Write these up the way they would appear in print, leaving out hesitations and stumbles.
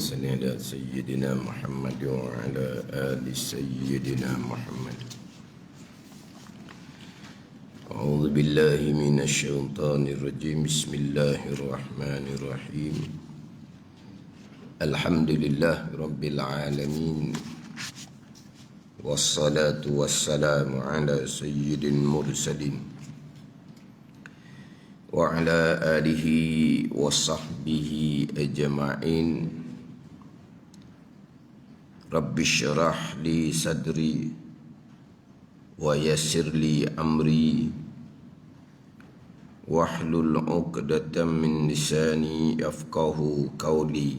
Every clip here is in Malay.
صل على سيدنا محمد وعلى آل سيدنا محمد. أعوذ بالله من الشيطان الرجيم. بسم الله الرحمن الرحيم. الحمد لله رب العالمين، والصلاة والسلام على سيد المرسلين وعلى آله وصحبه أجمعين. رب اشرح لي صدري ويسر لي أمري واحلل عقدة من لساني يفقه قولي.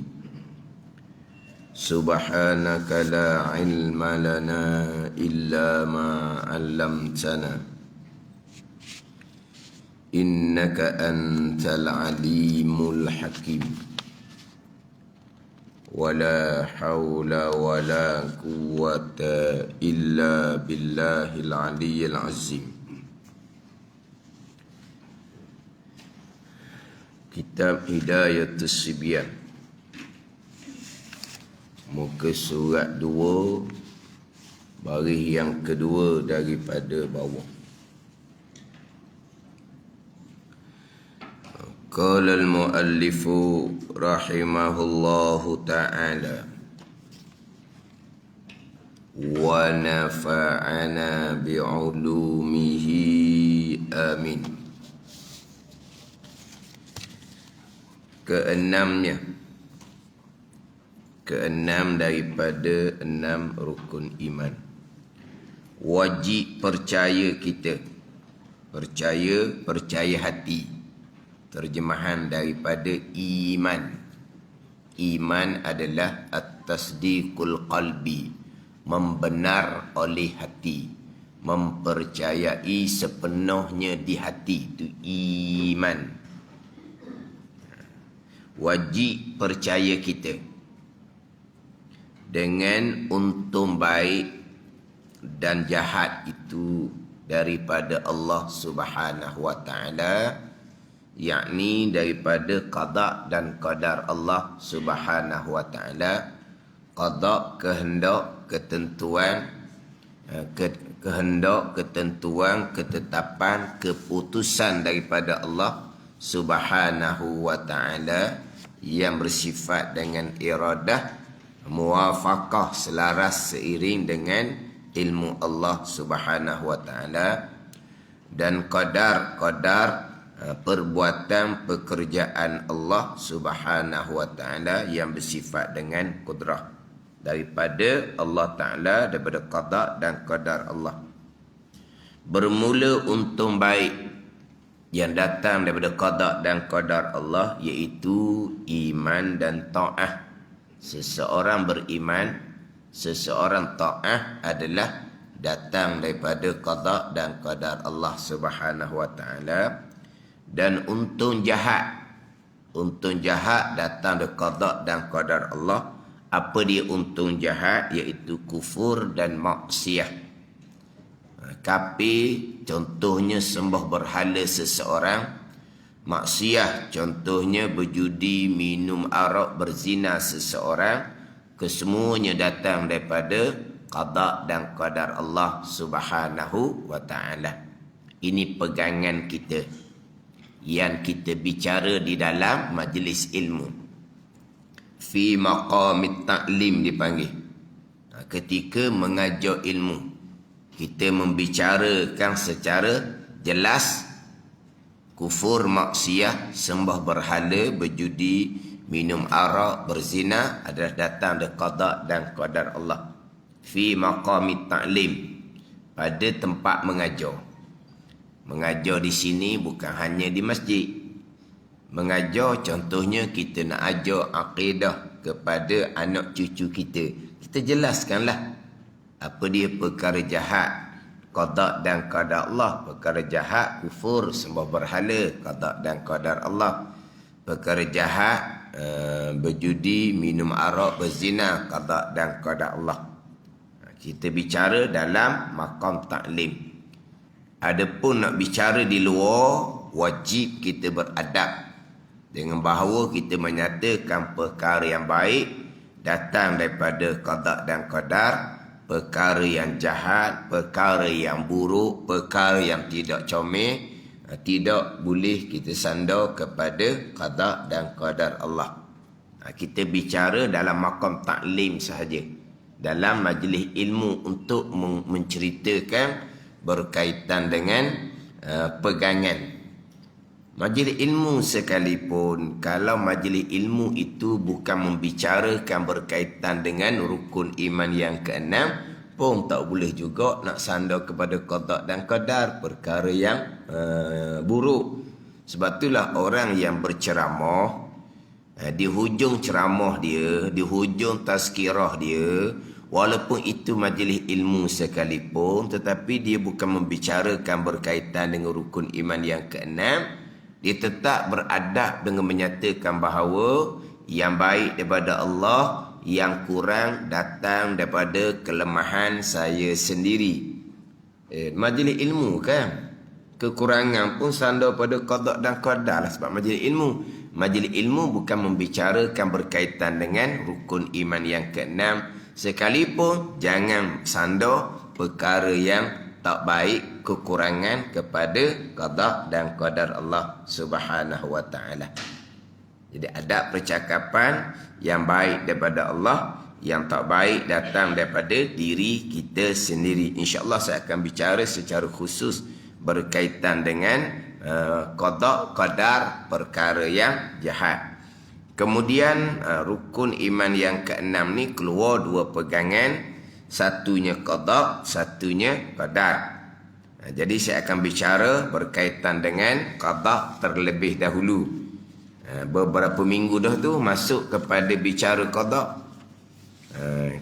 سبحانك لا علم لنا إلا ما علمتنا إنك أنت العليم الحكيم. ولا حول ولا قوة إلا بالله العلي العظيم. Kitab Hidayatus Sibyan, muka surat 2, baris yang kedua daripada bawah. Qala al-muallifu rahimahullahu ta'ala wa nafa'ana bi'ulumihi amin. Keenam daripada 6 rukun iman. Wajib percaya kita. Percaya hati. Terjemahan daripada iman. Iman adalah at-tasdiqul qalbi, membenar oleh hati, mempercayai sepenuhnya di hati, itu iman. Wajib percaya kita dengan untung baik dan jahat itu daripada Allah Subhanahu wa ta'ala, yakni daripada qada dan qadar Allah Subhanahu wa ta'ala. Qada, kehendak, ketentuan, ketetapan, keputusan daripada Allah Subhanahu wa ta'ala yang bersifat dengan iradah, muwafaqah, selaras seiring dengan ilmu Allah Subhanahu wa ta'ala. Dan qadar perbuatan pekerjaan Allah Subhanahu wa ta'ala yang bersifat dengan kudrah daripada Allah ta'ala, daripada qada dan qadar Allah. Bermula untung baik yang datang daripada qada dan qadar Allah, iaitu iman dan ta'ah. Seseorang beriman, seseorang ta'ah adalah datang daripada qada dan qadar Allah Subhanahu wa ta'ala. Dan untung jahat datang dari qada dan qadar Allah. Apa dia untung jahat? Iaitu kufur dan maksiat. Kafir contohnya sembah berhala seseorang. Maksiat contohnya berjudi, minum arak, berzina seseorang. Kesemuanya datang daripada qada dan qadar Allah Subhanahu wa ta'ala. Ini pegangan kita yang kita bicara di dalam majlis ilmu. Fi maqamit ta'lim dipanggil. Ketika mengajar ilmu, kita membicarakan secara jelas kufur, maksiat, sembah berhala, berjudi, minum arak, berzina adalah datang dari qada dan qadar Allah. Fi maqamit ta'lim, pada tempat mengajar. Mengajar di sini bukan hanya di masjid. Mengajar contohnya kita nak ajar akidah kepada anak cucu kita. Kita jelaskanlah apa dia perkara jahat, qada dan qadar Allah. Perkara jahat, kufur, sembah berhala, qada dan qadar Allah. Perkara jahat, berjudi, minum arak, berzina, qada dan qadar Allah. Kita bicara dalam maqam ta'lim. Adapun nak bicara di luar, wajib kita beradab dengan bahawa kita menyatakan perkara yang baik datang daripada qada dan qadar, perkara yang jahat, perkara yang buruk, perkara yang tidak comel, tidak boleh kita sandar kepada qada dan qadar Allah. Kita bicara dalam maqam taklim sahaja, dalam majlis ilmu untuk menceritakan berkaitan dengan pegangan. Majlis ilmu sekalipun, kalau majlis ilmu itu bukan membicarakan berkaitan dengan rukun iman yang keenam, pun tak boleh juga nak sandar kepada qada dan qadar, perkara yang buruk. Sebab itulah orang yang berceramah, di hujung ceramah dia, di hujung tazkirah dia, walaupun itu majlis ilmu sekalipun, tetapi dia bukan membicarakan berkaitan dengan rukun iman yang keenam, dia tetap beradab dengan menyatakan bahawa yang baik daripada Allah, yang kurang datang daripada kelemahan saya sendiri. Majlis ilmu kan, kekurangan pun sandar pada qada dan qadar lah, sebab majlis ilmu. Majlis ilmu bukan membicarakan berkaitan dengan rukun iman yang keenam, sekalipun jangan sandar perkara yang tak baik, kekurangan kepada qada dan qadar Allah Subhanahu wa taala. Jadi adab percakapan yang baik daripada Allah, yang tak baik datang daripada diri kita sendiri. InsyaAllah saya akan bicara secara khusus berkaitan dengan qada qadar, perkara yang jahat. Kemudian rukun iman yang keenam ni keluar dua pegangan, satunya qada, satunya qadar. Jadi saya akan bicara berkaitan dengan qada terlebih dahulu. Beberapa minggu dah tu masuk kepada bicara qada.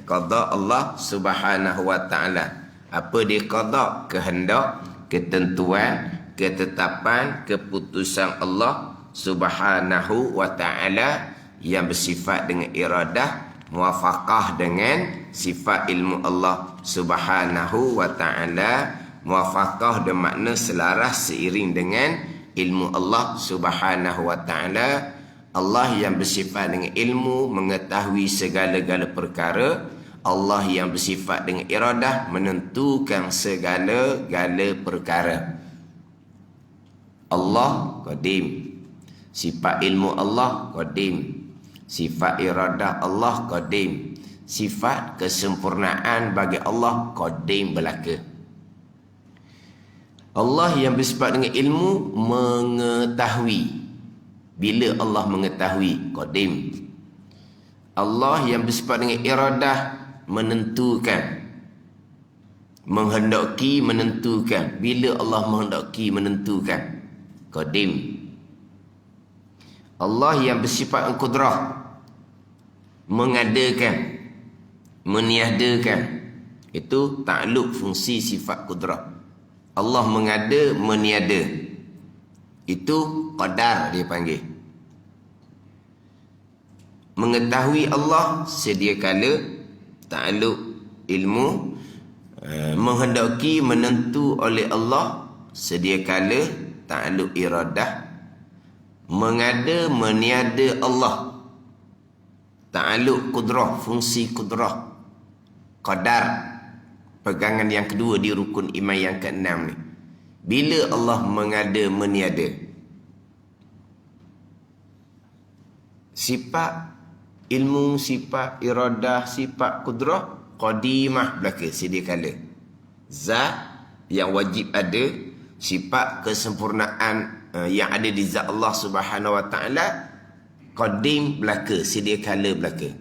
Qada Allah Subhanahu wa taala. Apa dia qada? Kehendak, ketentuan, ketetapan, keputusan Allah Subhanahu wa taala yang bersifat dengan iradah, muwafaqah dengan sifat ilmu Allah Subhanahu wa taala. Muwafaqah bermakna selaras seiring dengan ilmu Allah Subhanahu wa taala. Allah yang bersifat dengan ilmu, mengetahui segala-gala perkara. Allah yang bersifat dengan iradah, menentukan segala-gala perkara. Allah qadim, sifat ilmu Allah qadim, sifat iradah Allah qadim, sifat kesempurnaan bagi Allah qadim belaka. Allah yang bersifat dengan ilmu mengetahui. Bila Allah mengetahui, qadim. Allah yang bersifat dengan iradah menentukan, menghendaki menentukan. Bila Allah menghendaki menentukan, qadim. Allah yang bersifat qudrah, mengadakan, meniadakan. Itu takluk fungsi sifat qudrah. Allah mengada, meniada. Itu qadar dia panggil. Mengetahui Allah sedia kala, takluk ilmu. Menghendaki menentu oleh Allah sedia kala, takluk iradah. Mengada, meniada Allah, takluk qudrah, fungsi qudrah, qadar. Pegangan yang kedua di rukun iman yang keenam ni. Bila Allah mengada, meniada, sifat ilmu, sifat iradah, sifat qudrah qadimah belaka, sedia kala. Zat yang wajib ada, sifat kesempurnaan yang ada di zat Allah Subhanahu wa taala qadim belaka, sedia kala belaka.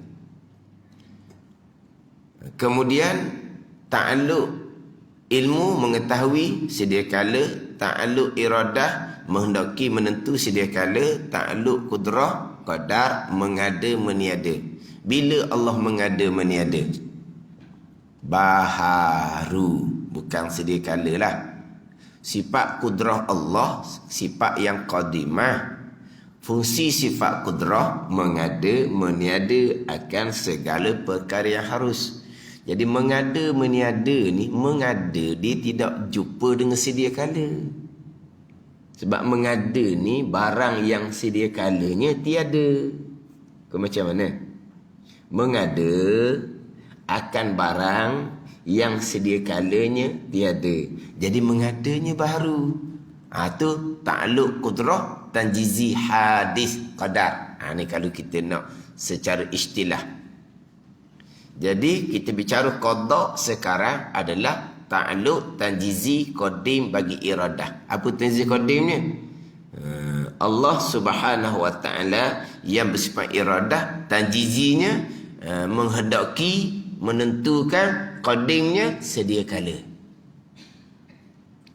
Kemudian ta'alluq ilmu, mengetahui sedia kala, ta'alluq iradah, menghendaki menentu sedia kala, ta'alluq qudrah, qadar, mengada, meniada. Bila Allah mengada, meniada? Baharu, bukan sedia kala lah. Sifat qudrah Allah, sifat yang qadimah. Fungsi sifat qudrah mengada, meniada akan segala perkara yang harus. Jadi mengada, meniada ni, mengada dia tidak jumpa dengan sedia kala. Sebab mengada ni barang yang sedia kalanya tiada. Kau macam mana? mengada akan barang yang sedia kalanya tiada. Jadi mengadanya baru. Tu ta'alluq qudrah tanjizi hadis qadar. Ni kalau kita nak secara istilah. Jadi kita bicara qada sekarang adalah ta'alluq tanjizi qadim bagi iradah. Apa tanjizi qadimnya? Allah Subhanahu wa taala yang bersifat iradah, tanjizinya menghendaki, menentukan, qadimnya sedia kala.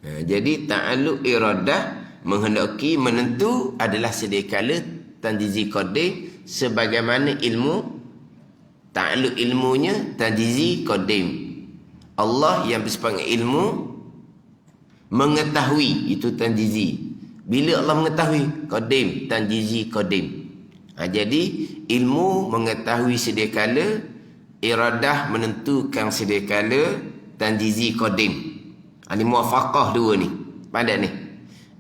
Jadi ta'alluq iradah menghendaki, menentu adalah sedia kala, tanjizi qadim sebagaimana ilmu, ta'alluq ilmunya tanjizi qadim. Allah yang bersifat ilmu mengetahui, itu tanjizi. Bila Allah mengetahui, qadim, tanjizi qadim. Jadi ilmu mengetahui sedia kala, iradah menentukan sedia kala, tanjizi qadim. Ini muwafaqah dua ni. Pandai ni.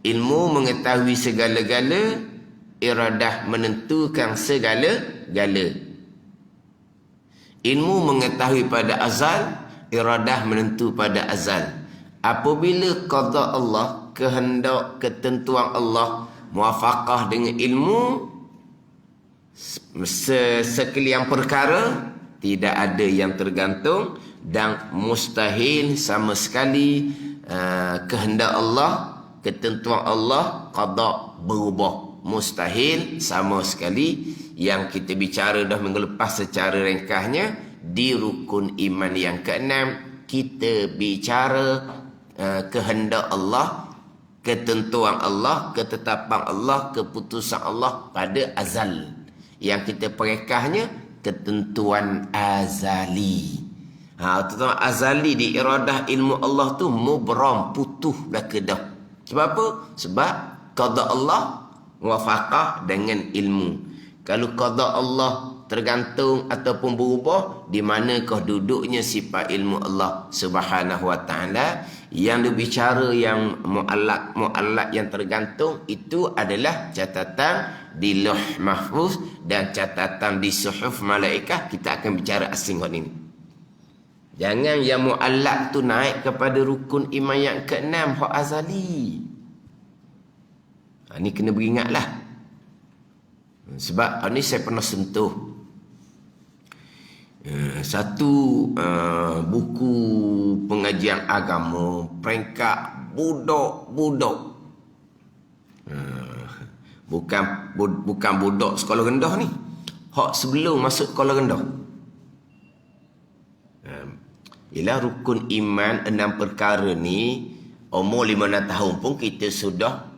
Ilmu mengetahui segala-gala, iradah menentukan segala-gala. Ilmu mengetahui pada azal, iradah menentu pada azal. Apabila qada Allah, kehendak, ketentuan Allah muwafaqah dengan ilmu, sekalian perkara tidak ada yang tergantung dan mustahil sama sekali kehendak Allah, ketentuan Allah, qada berubah. Mustahil sama sekali. Yang kita bicara dah minggu lepas secara ringkasnya di rukun iman yang keenam, kita bicara kehendak Allah, ketentuan Allah, ketetapan Allah, keputusan Allah pada azal. Yang kita perekahnya ketentuan azali. Ketentuan azali di iradah ilmu Allah tu mubram, putuh dah kedah. Sebab apa? Sebab qada Allah muwafaqah dengan ilmu. Kalau qada Allah tergantung ataupun berubah, di manakah duduknya sifat ilmu Allah Subhanahu wa taala? Yang dibicara yang muallaq yang tergantung itu adalah catatan di Lauh Mahfuz dan catatan di suhuf malaikat. Kita akan bicara asing hari ini. Jangan yang muallaq tu naik kepada rukun iman yang keenam, hak azali. Ini kena beringatlah. Sebab ini saya pernah sentuh satu buku pengajian agama peringkat budak-budak, bukan budak sekolah rendah ni, hak sebelum masuk sekolah rendah. Ialah rukun iman 6 perkara ni, umur 15 tahun pun kita sudah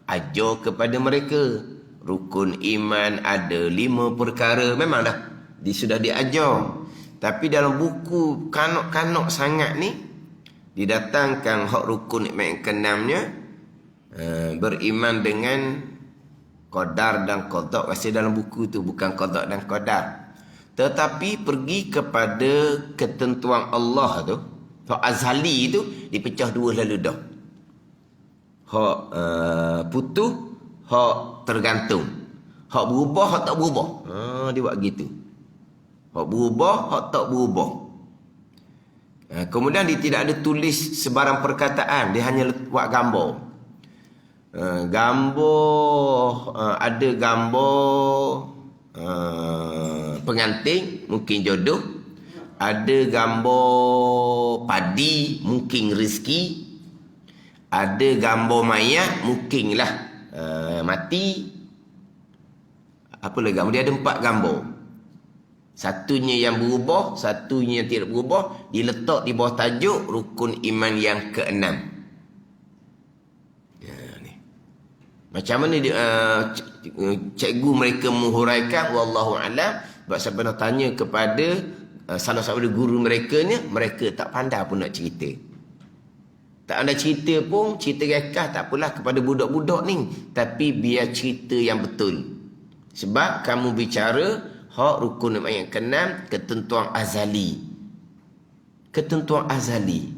ajar kepada mereka. Rukun iman ada 5 perkara, memang dah sudah diajar. Tapi dalam buku kanak-kanak sangat ni didatangkan hak rukun iman yang keenamnya, beriman dengan qadar dan qada. Rasa dalam buku tu bukan qada dan qadar, tetapi pergi kepada ketentuan Allah tu. Hak azali tu dipecah dua lalu dah. Hak putuh, hak tergantung. Hak berubah, hak tak berubah. Dia buat gitu. Hak berubah, hak tak berubah. Kemudian dia tidak ada tulis sebarang perkataan, dia hanya buat gambar. Ada gambar pengantin, mungkin jodoh. Ada gambar padi, mungkin rezeki. Ada gambar mayat, mungkinlah mati. Apa lagi gambar? Dia ada 4 gambar. Satunya yang berubah, satunya yang tidak berubah, diletak di bawah tajuk rukun iman yang keenam. Macam mana cikgu mereka menghuraikan, wallahu alam. Sebab saya pernah tanya kepada salah satu guru mereka ni, mereka tak pandai pun nak cerita. Tak ada cerita pun, cerita rekah tak apalah kepada budak-budak ni. Tapi biar cerita yang betul. Sebab kamu bicara hak rukun iman yang keenam, ketentuan azali. Ketentuan azali.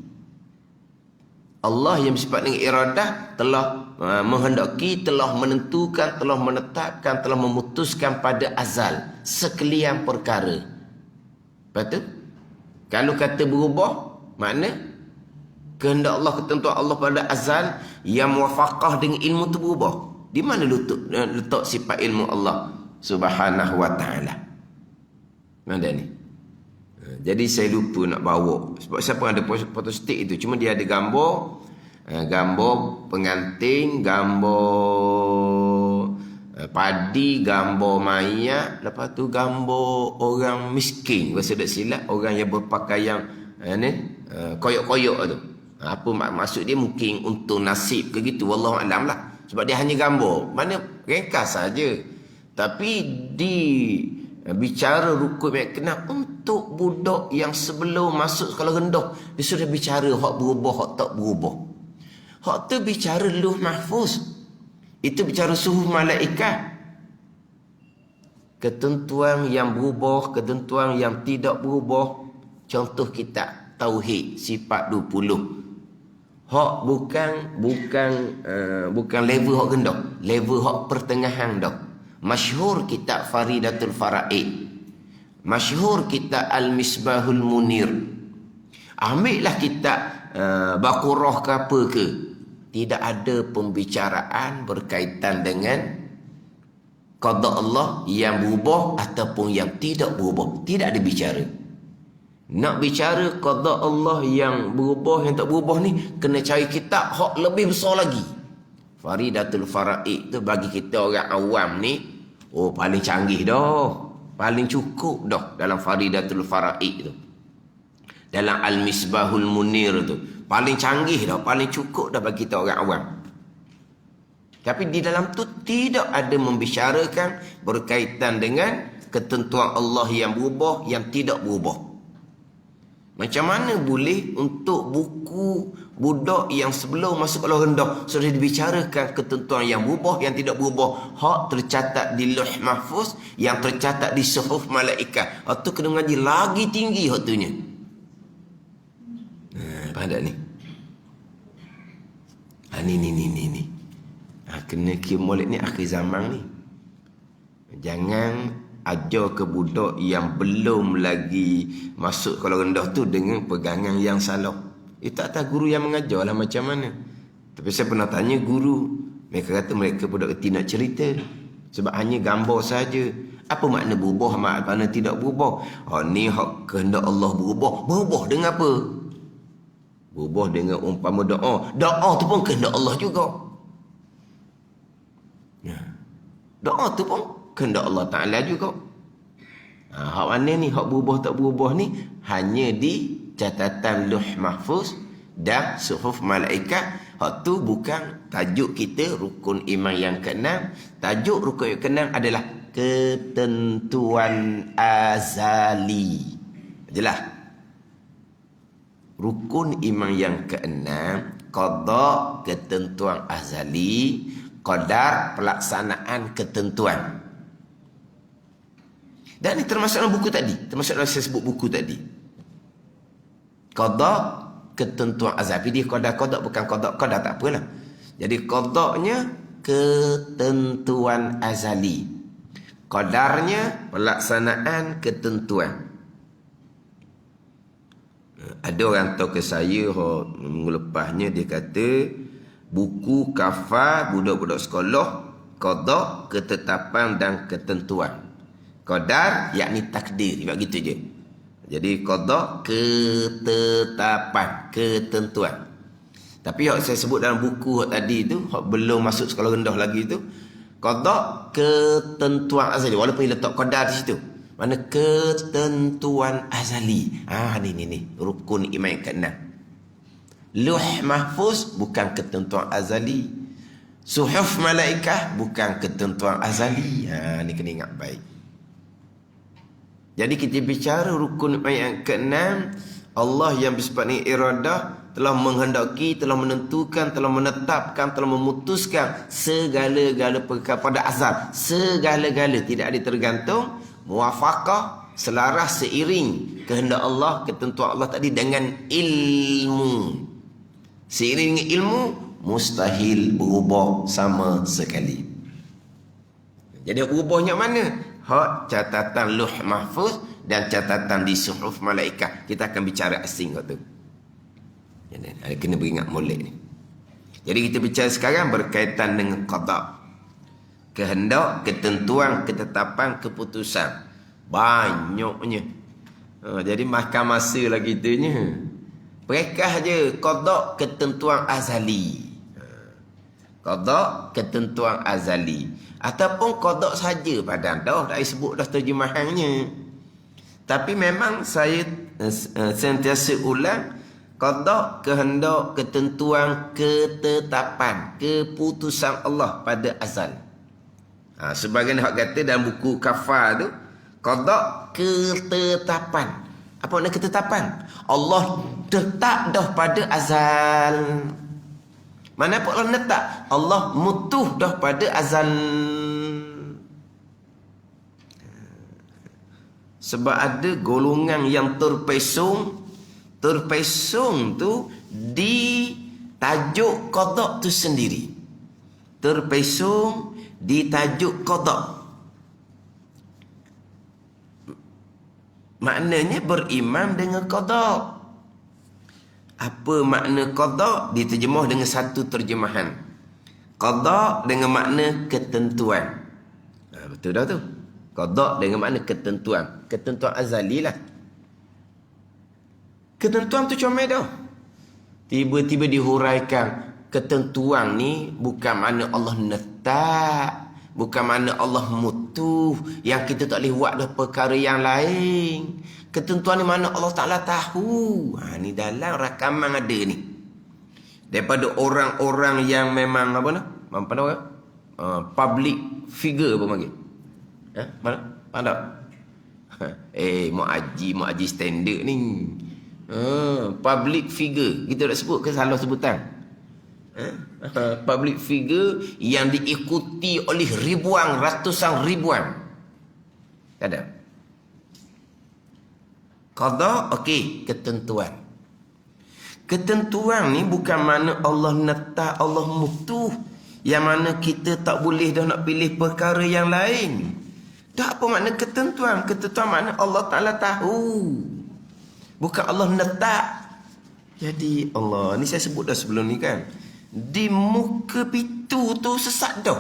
Allah yang bersifat dengan iradah telah menghendaki, telah menentukan, telah menetapkan, telah memutuskan pada azal sekalian perkara. Lepas tu, kalau kata berubah, makna kehendak Allah, ketentuan Allah pada azal yang muwafaqah dengan ilmu tu berubah. Di mana letak sifat ilmu Allah Subhanahu wa ta'ala? Mana ni? Jadi saya lupa nak bawa. Sebab siapa ada fotostick itu, cuma dia ada gambar, gambar pengantin, gambar padi, gambar mayat, lepas tu gambar orang miskin. Kalau tidak silap, orang yang berpakaian koyok-koyok tu. Apa maksud dia? Mungkin untuk nasib ke gitu, wallahu alam lah. Sebab dia hanya gambar, mana ringkas saja. Tapi di bicara rukun yang kena untuk budak yang sebelum masuk sekolah rendah, dia sudah bicara hak berubah, hak tak berubah. Hak tu bicara Lauh Mahfuz. Itu bicara suhuf malaikat. Ketentuan yang berubah, ketentuan yang tidak berubah. Contoh kitab Tauhid sifat 20. Hak bukan level hak rendah, level hak pertengahan dah. Masyhur kitab Faridatul Fara'id, masyhur kitab Al-Misbahul Munir. Ambillah kitab Baqarah ke apa ke, tidak ada pembicaraan berkaitan dengan qada Allah yang berubah ataupun yang tidak berubah. Tidak ada bicara. Nak bicara qada Allah yang berubah, yang tak berubah ni, kena cari kitab hak lebih besar lagi. Faridatul Fara'id tu bagi kita orang awam ni, oh paling canggih dah, paling cukup dah dalam Faridatul Fara'id tu. Dalam Al-Misbahul Munir tu paling canggih dah, paling cukup dah bagi kita orang awam. Tapi di dalam tu tidak ada membicarakan berkaitan dengan ketentuan Allah yang berubah, yang tidak berubah. Macam mana boleh untuk buku budak yang sebelum masuk sekolah rendah sudah dibicarakan ketentuan yang berubah, yang tidak berubah, hak tercatat di Lauh Mahfuz, yang tercatat di suhuf malaikat. Hak tu kena mengaji lagi tinggi hak tunya. Faham tak ni? Ni. Kena kira molek ni akhir zaman ni. Jangan ajar ke budak yang belum lagi masuk sekolah rendah tu dengan pegangan yang salah. Tak tahu guru yang mengajar lah macam mana. Tapi saya pernah tanya guru, mereka kata mereka budak kecil nak cerita, sebab hanya gambar saja. Apa makna berubah, makna tidak berubah? Ni hak kehendak Allah berubah. Berubah dengan apa? Berubah dengan umpama doa. Doa tu pun kehendak Allah juga. Doa tu pun kehendak Allah Ta'ala juga. Hak mana ni, hak berubah tak berubah ni, hanya di catatan Lauh Mahfuz dan suhuf malaikat. Hak tu bukan tajuk kita rukun iman yang keenam. Tajuk rukun yang keenam adalah ketentuan azali. Jelas? Rukun iman yang keenam, qada, ketentuan azali, qadar, pelaksanaan ketentuan. Dan ini termasuk dalam buku tadi, termasuk dalam saya sebut buku tadi. Qada, ketentuan azali. Dia qada bukan qada tak apalah. Jadi qadanya ketentuan azali, qadarnya pelaksanaan ketentuan. Ada orang tahu ke saya minggu lepasnya, dia kata buku kafar budak-budak sekolah, qada, ketetapan dan ketentuan. Qadar yakni takdir, sebab gitu je. Jadi qada, ketetapan, ketentuan. Tapi yang saya sebut dalam buku tadi tu, belum masuk sekolah rendah lagi tu, qada, ketentuan azali, walaupun dia letak qadar di situ. Mana ketentuan azali. Ni rukun iman yang keenam. Lauh Mahfuz bukan ketentuan azali. Suhuf malaikah bukan ketentuan azali. Ni kena ingat baik. Jadi kita bicara rukun iman yang keenam, Allah yang bersifat dengan iradah telah menghendaki, telah menentukan, telah menetapkan, telah memutuskan segala-gala perkara pada azal. Segala-gala, tidak ada tergantung, muwafaqah, selaras, seiring kehendak Allah, ketentuan Allah tadi dengan ilmu. Seiring dengan ilmu, mustahil berubah sama sekali. Jadi berubahnya mana? Hak catatan Lauh Mahfuz dan catatan di suhuf malaikat. Kita akan bicara asing kat tu. Jadi kena beringat molek ni. Jadi kita bicara sekarang berkaitan dengan qada. Kehendak, ketentuan, ketetapan, keputusan. Banyaknya. Jadi makan masa lah kitanya. Perekah je qada ketentuan azali. Qada ketentuan azali. Ataupun qada saja padang dah sebut dah terjemahannya. Tapi memang saya sentiasa ulang, qada kehendak, ketentuan, ketetapan, keputusan Allah pada azal. Sebagian hak kata dalam buku kafar tu, qada ketetapan. Apa makna ketetapan? Allah tetap dah pada azal. Mana pun Allah letak, Allah mutuh dah pada azal. Sebab ada golongan yang terpesong. Terpesong tu di tajuk qada tu sendiri. Terpesong di tajuk qada. Maknanya beriman dengan qada. Apa makna qada? Diterjemah dengan satu terjemahan. Qada dengan makna ketentuan. Betul dah tu. Qada dengan makna ketentuan. Ketentuan azali lah. Ketentuan tu comel dah. Tiba-tiba dihuraikan. Ketentuan ni bukan makna Allah letak. Bukan makna Allah mutuh. Yang kita tak boleh buat dah perkara yang lain. Ketentuan ni mana Allah Ta'ala tahu. Ni dalam rakaman ada ni. Daripada orang-orang yang memang apa nak? Apa nak? Public figure apa panggil? Mana? Pandang? Mak haji standard ni. Public figure. Kita tak sebut ke salah sebutan? Public figure yang diikuti oleh ribuan, ratusan ribuan. Tak ada. Qada, okey, ketentuan. Ketentuan ni bukan mana Allah letak, Allah mutuh. Yang mana kita tak boleh dah nak pilih perkara yang lain. Tak apa makna ketentuan. Ketentuan makna Allah Ta'ala tahu. Bukan Allah letak. Jadi Allah, ni saya sebut dah sebelum ni kan. Di muka pintu tu sesat dah.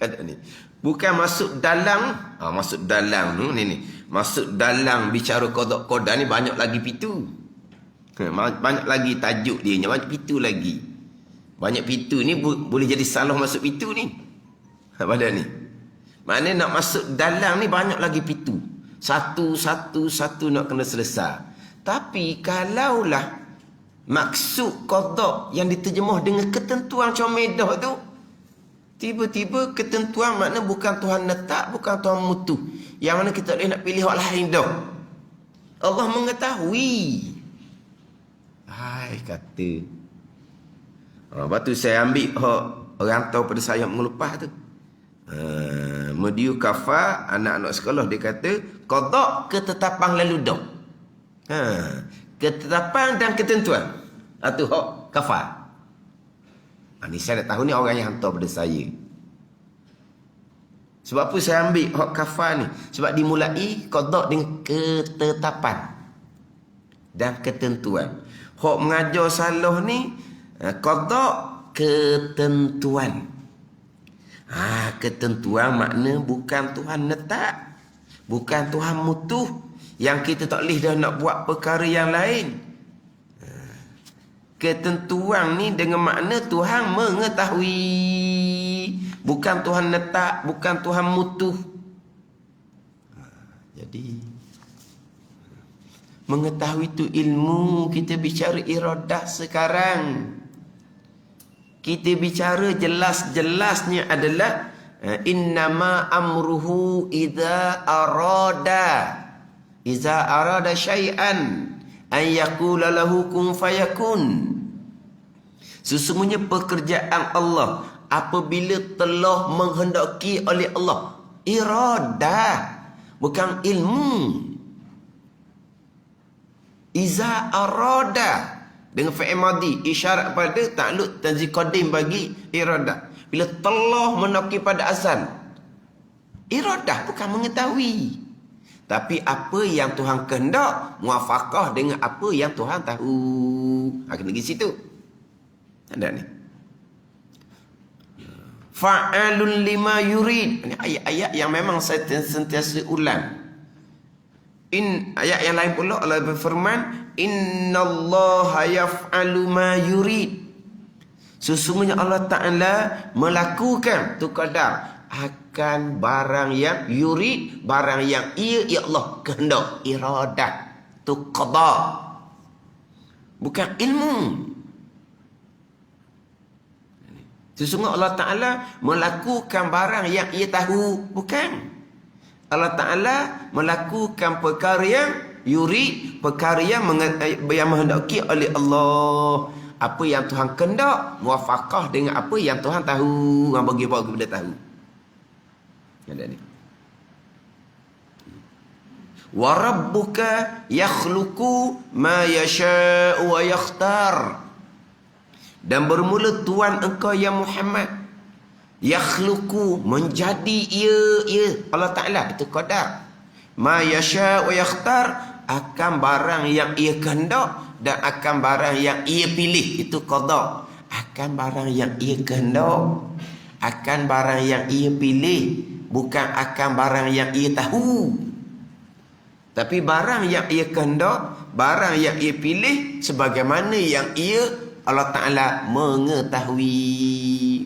Ada ni. Bukan masuk dalam. Masuk dalam tu ni. Masuk dalam bicara qada ni banyak lagi pintu. Banyak lagi tajuk dia. Banyak pintu lagi. Banyak pintu ni boleh jadi salah masuk pintu ni. Pada ni. Maknanya nak masuk dalam ni banyak lagi pintu. Satu nak kena selesai. Tapi kalaulah maksud qada yang diterjemah dengan ketentuan comedah tu, tiba-tiba ketentuan makna bukan Tuhan letak, bukan Tuhan mutuh. Yang mana kita boleh nak pilih hak lain dah. Allah mengetahui. Hai kata. Lepas tu saya ambil hak rantau pada saya mengelupas tu. Mediu kafar, anak-anak sekolah dia kata qada ketetapan lalu dah. Ketetapan dan ketentuan. Itu hak kafar. Ni saya dah tahu ni orang yang hantar pada saya. Sebab apa saya ambil hak kafar ni? Sebab dimulai qada dengan ketetapan dan ketentuan. Hak mengajar salah ni qada ketentuan. Ketentuan makna bukan Tuhan letak, bukan Tuhan mutuh. Yang kita tak boleh dah nak buat perkara yang lain. Ketentuan ni dengan makna Tuhan mengetahui. Bukan Tuhan letak, bukan Tuhan mutuh. Jadi mengetahui itu ilmu. Kita bicara iradah sekarang. Kita bicara jelas-jelasnya adalah innama amruhu idza arada syai'an an yaqula lahu kun fayakun. Sesungguhnya pekerjaan Allah apabila telah menghendaki oleh Allah. Iradah, bukan ilmu. Iza arada, Dengan fi'il madi, isyarat pada ta'alluq tanzil qadim bagi iradah. Bila telah menaki pada azal, iradah bukan mengetahui. Tapi apa yang Tuhan kehendak, muafakah dengan apa yang Tuhan tahu. Kena pergi situ. Ada ni. Fa'alun lima yurid. Ini ayat-ayat yang memang saya sentiasa ulang. Ayat yang lain pula Allah berfirman, innallaha yaf'alu ma yurid. Sesungguhnya Allah Ta'ala melakukan tu qadar akan barang yang yurid, barang yang ia ya Allah kehendak, iradah, tu qada. Bukan ilmu. Sesungguhnya Allah Ta'ala melakukan barang yang ia tahu, bukan. Allah Ta'ala melakukan perkara yang yurid, perkara yang menghendaki oleh Allah. Apa yang Tuhan kehendak, muafakah dengan apa yang Tuhan tahu. Orang bagi-bagi benda tahu. Ada ni. Wa rabbuka yakhluqu ma yasha'u wa yakhtar. Dan bermula Tuhan engkau ya Muhammad, yakhluqu menjadi ia Allah Ta'ala, itu qadar. Ma yasha' wa yakhtar, akan barang yang ia kehendak dan akan barang yang ia pilih, itu qada. Akan barang yang ia kehendak, akan barang yang ia pilih, bukan akan barang yang ia tahu. Tapi barang yang ia kehendak, barang yang ia pilih, sebagaimana yang ia Allah Ta'ala mengetahui.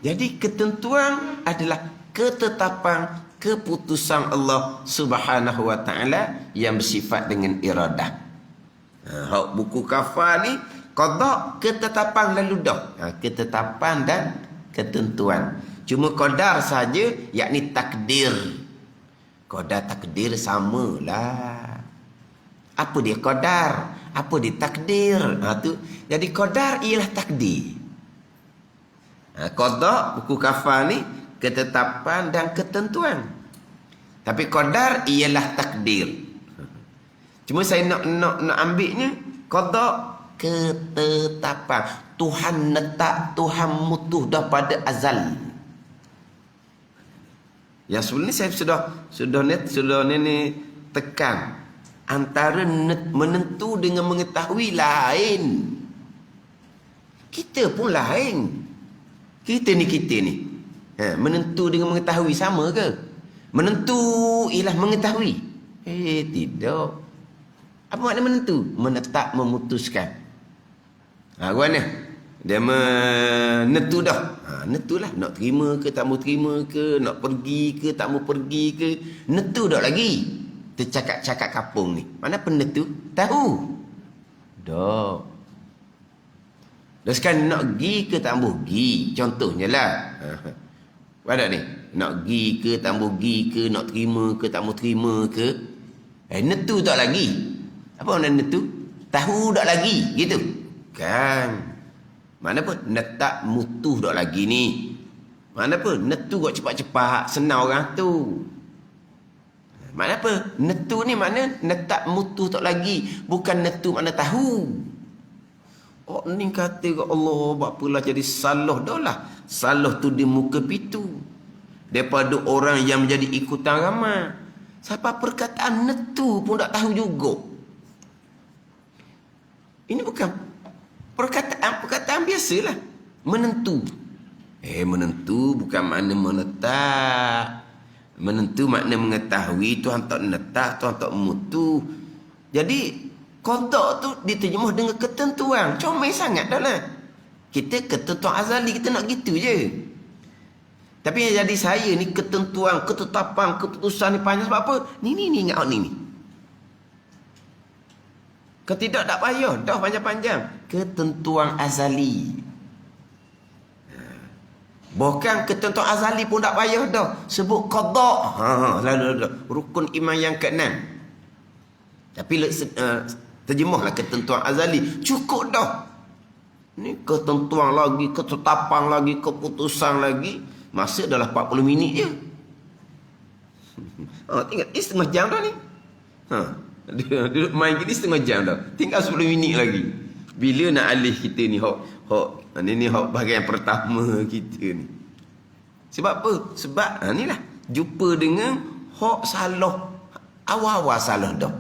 Jadi ketentuan adalah ketetapan keputusan Allah Subhanahu wa Ta'ala yang bersifat dengan iradah. Buku kafar ni qada, ketetapan lalu dah. Ketetapan dan ketentuan. Cuma qadar saja, yakni takdir. Qadar takdir samalah. Apa dia qadar? Apa dia takdir? Tu. Jadi qadar ialah takdir. Qada buku kafar ni ketetapan dan ketentuan. Tapi qadar ialah takdir. Cuma saya nak ambilnya qada ketetapan. Tuhan letak, Tuhan mutuh dah pada azal. Yang sebelum ni saya sudah ni tekan antara menentu dengan mengetahui lain. Kita pun lain. Kita ni menentu dengan mengetahui sama ke? Menentu ialah mengetahui. Tidak. Apa makna menentu? Menetap, memutuskan. Mana? Dia menentu dah. Nentulah nak terima ke tak mau terima ke, nak pergi ke tak mau pergi ke. Nentu dah lagi. Tercakap-cakap kapung ni. Mana penentu? Tahu. Dah. Dan sekarang nak pergi ke tak mau pergi. Contohnya lah. Ada ni. Nak pergi ke tak mau pergi ke, nak terima ke tak mau terima ke. Nentu tak lagi. Apa makna nentu? Tahu tak lagi. Gitu. Kan. Mana apa? Netak mutuh tak lagi ni. Mana apa? Netu kau cepat-cepat. Senang orang tu. Mana apa? Netu ni makna netak mutuh tak lagi. Bukan netu makna tahu. Oh ni kata ke Allah, bapalah jadi salah dah lah. Salah tu di muka pitu. Daripada orang yang menjadi ikutan ramai. Siapa perkataan netu pun tak tahu juga. Ini bukan perkataan biasalah. Menentu. Menentu bukan makna menetap. Menentu makna mengetahui. Tuhan tak menetap, Tuhan tak memutu. Jadi qada tu diterjemah dengan ketentuan. Comel sangat dah lah. Kita ketentuan azali, kita nak gitu je. Tapi yang jadi saya ni ketentuan, ketetapan, keputusan ni panjang sebab apa? Ni ingat ni. Ketidak tak payah, dah panjang-panjang. Ketentuan azali. Bahkan ketentuan azali pun tak payah dah. Sebut qada. Lalu rukun iman yang ke-6. Tapi terjemahlah ketentuan azali. Cukup dah. Ni ketentuan lagi, ketetapan lagi, keputusan lagi. Masa dalam 40 minit je. Tinggal setengah jam dah ni. Duduk main gini setengah jam dah. Tinggal 10 minit lagi. Bila nak alih kita ni ni hok bahagian pertama kita ni. Sebab apa? Sebab inilah jumpa dengan hok salah. Awal-awal salah dah.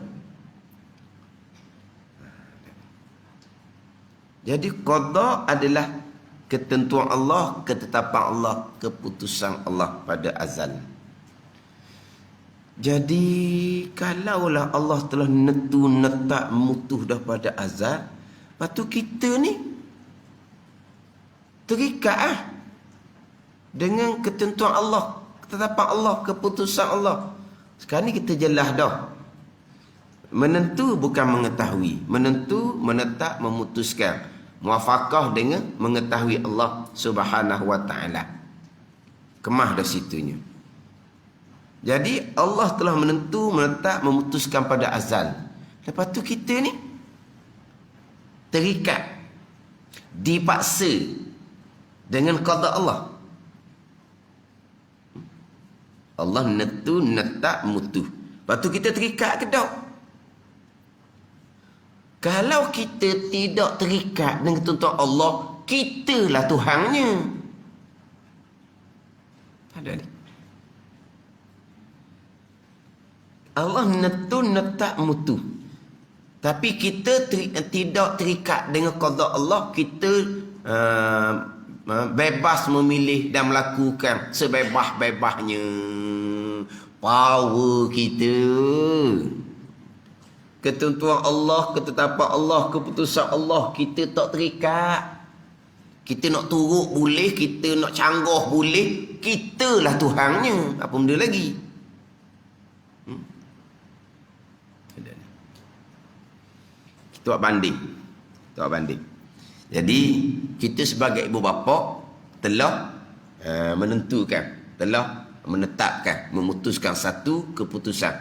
Jadi qada adalah ketentuan Allah, ketetapan Allah, keputusan Allah pada azal. Jadi kalaulah Allah telah netak mutuh dah pada azal, lepas tu kita ni terikat dengan ketentuan Allah, ketetapan Allah, keputusan Allah. Sekarang ni kita jelas dah. Menentu bukan mengetahui. Menentu, menetap, memutuskan. Muafakah dengan mengetahui Allah Subhanahu wa ta'ala. Kemah dah situnya. Jadi Allah telah menentu, menetap, memutuskan pada azal. Lepas tu kita ni terikat, dipaksa dengan qada Allah. Allah menentu, menetap, mutuh. Lepas tu kita terikat ke tak? Kalau kita tidak terikat dengan ketentuan Allah, kitalah Tuhannya. Ada ni. Allah menentu, menetap, mutuh. Tapi kita tidak terikat dengan qada Allah, kita bebas memilih dan melakukan sebebas-bebasnya. Power kita. Ketentuan Allah, ketetapan Allah, keputusan Allah, kita tak terikat. Kita nak turut boleh, kita nak canggah boleh, kitalah Tuhannya. Apa benda lagi? Kita buat banding. Jadi kita sebagai ibu bapa telah menentukan, telah menetapkan, memutuskan satu keputusan,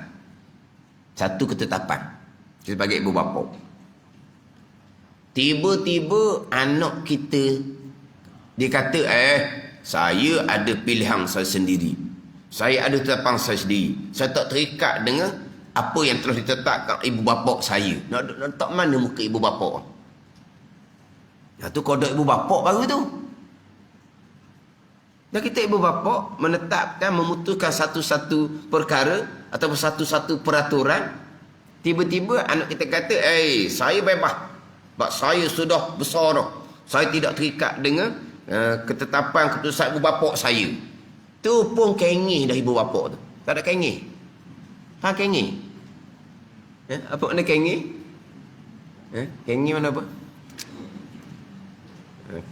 satu ketetapan sebagai ibu bapa. Tiba-tiba anak kita dia kata, saya ada pilihan saya sendiri, saya ada ketetapan saya sendiri, saya tak terikat dengan apa yang telah ditetapkan ibu bapa saya. Nak letak mana muka ibu bapa? Itu kodok ibu bapa baru tu. Dan kita ibu bapa menetapkan, memutuskan satu-satu perkara ataupun satu-satu peraturan. Tiba-tiba anak kita kata, saya bebas. Sebab saya sudah besar dah. Saya tidak terikat dengan ketetapan keputusan ibu bapa saya. Tu pun kengih dah ibu bapa tu. Tak ada kengih. Faham kengih? Apa makna kengih? Kengih mana apa?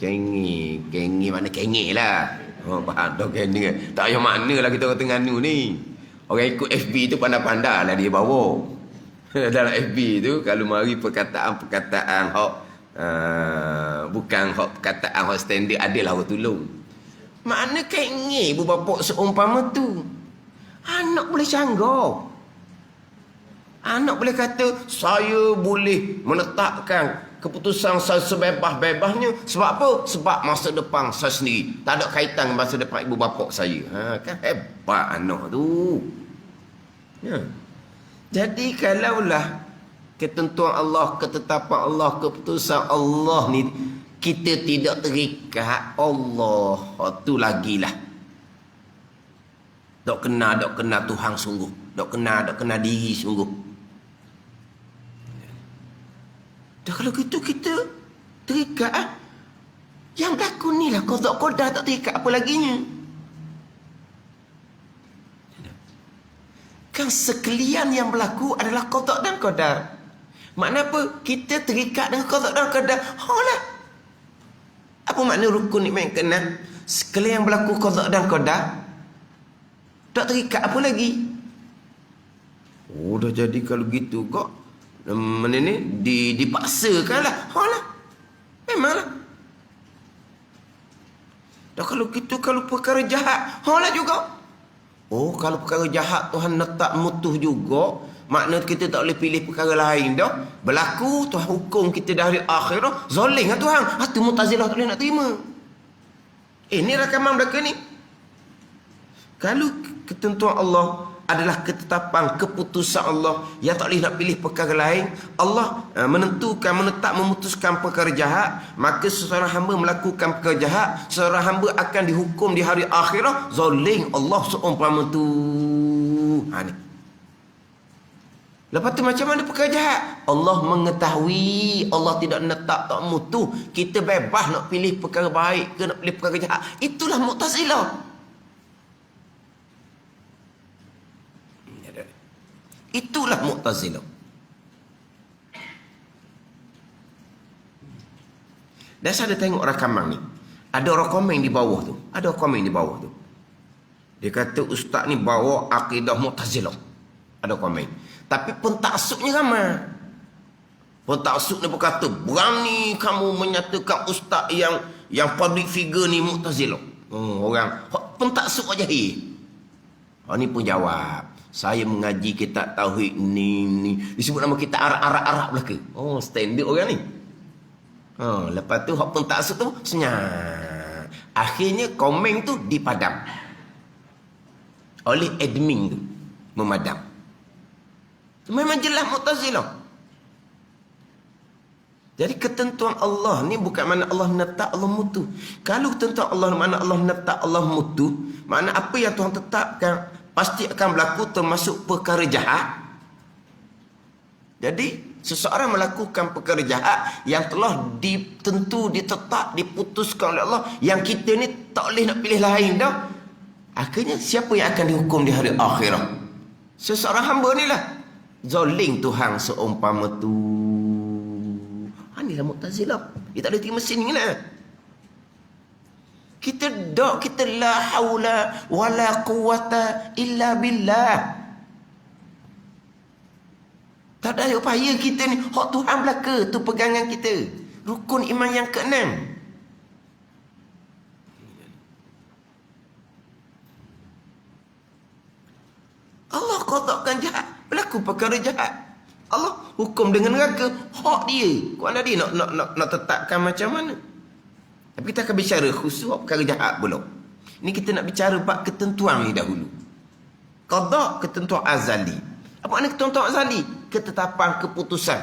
Kengih mana kengih lah. Faham tak kengih. Tak payah makna lah kita kata nganu ni. Orang ikut FB tu pandai-pandai lah dia bawa. Dalam FB tu kalau mari perkataan bukan perkataan standard, adalah orang tolong. Makna kengih ibu bapa seumpama tu. Anak boleh canggah. Anak boleh kata, saya boleh menetapkan keputusan saya sebebas-bebasnya. Sebab apa? Sebab masa depan saya sendiri. Tak ada kaitan dengan masa depan ibu bapa saya. Kan hebat anak tu. Ya. Jadi kalaulah ketentuan Allah, ketetapan Allah, keputusan Allah ni kita tidak terikat, Allah tu lagilah. Dok kena Tuhan sungguh. Dok kena diri sungguh. Dah kalau gitu kita terikat. Yang berlaku ni lah qada qadar, tak terikat apa laginya. Kan sekalian yang berlaku adalah qada dan qadar. Makna apa? Kita terikat dengan qada dan qadar. Lah. Apa makna rukun iman keenam? Sekalian yang berlaku qada dan qadar, tak terikat apa lagi? Dah jadi kalau gitu kok mana ni dipaksakanlah. Lah. Memanglah. Dah kalau gitu, kalau perkara jahat, lah juga. Kalau perkara jahat Tuhan letak mutuh juga, makna kita tak boleh pilih perkara lain dah. Berlaku Tuhan hukum kita dari akhirah, zalim lah Tuhan. Tu Mu'tazilah tak boleh nak terima. Ni rakaman belaka ni. Kalau ketentuan Allah adalah ketetapan keputusan Allah yang tak boleh nak pilih perkara lain. Allah memutuskan perkara jahat, maka seseorang hamba melakukan perkara jahat, seorang hamba akan dihukum di hari akhirah zalim. Allah seumpama tu. Ni. Lepas tu macam mana perkara jahat? Allah mengetahui. Allah tidak letak tak mutu. Kita bebas nak pilih perkara baik ke nak pilih perkara jahat. Itulah Mu'tazilah. Itulah Mu'tazilah. Dan saya ada tengok rakaman ni. Ada orang komen di bawah tu. Ada orang komen di bawah tu. Dia kata ustaz ni bawa akidah Mu'tazilah. Ada komen. Tapi pentaksubnya ramai. Pentaksub ni berkata, berani kamu menyatakan ustaz yang public figure ni Mu'tazilah. Orang pentaksub aja ni. Ni pun jawab. Saya mengaji kitab tauhid ni. Disebut nama kita Arab belaka. Standard orang ni. Lepas tu hak pentaksub tu senyap. Akhirnya komen tu dipadam oleh admin tu. Memadam. Memang jelas Mu'tazilah. Jadi ketentuan Allah ni bukan mana Allah letak Allah mutu. Kalau ketentuan Allah mana Allah letak Allah mutu, makna apa yang Tuhan tetapkan pasti akan berlaku, termasuk perkara jahat. Jadi seseorang melakukan perkara jahat yang telah ditetap, diputuskan oleh Allah, yang kita ni tak boleh nak pilih lain dah. Akhirnya siapa yang akan dihukum di hari akhirat? Seseorang hamba ni lah. Zalim Tuhan seumpama tu. Inilah Mu'tazilah. Dia tak ada terima sini lah. Kita la haula wala quwata illa billah. Tak ada upaya kita ni. Hak Tuhan belaka tu pegangan kita. Rukun iman yang ke-6. Allah qadakkan jahat, berlaku perkara jahat. Allah hukum dengan neraka. Hak dia. Kau ada dia nak tetapkan macam mana? Tapi kita akan bicara khusus perkara jahat pula. Ini kita nak bicara bab ketentuan ni dahulu. Qada ketentuan azali. Apa makna ketentuan azali? Ketetapan keputusan.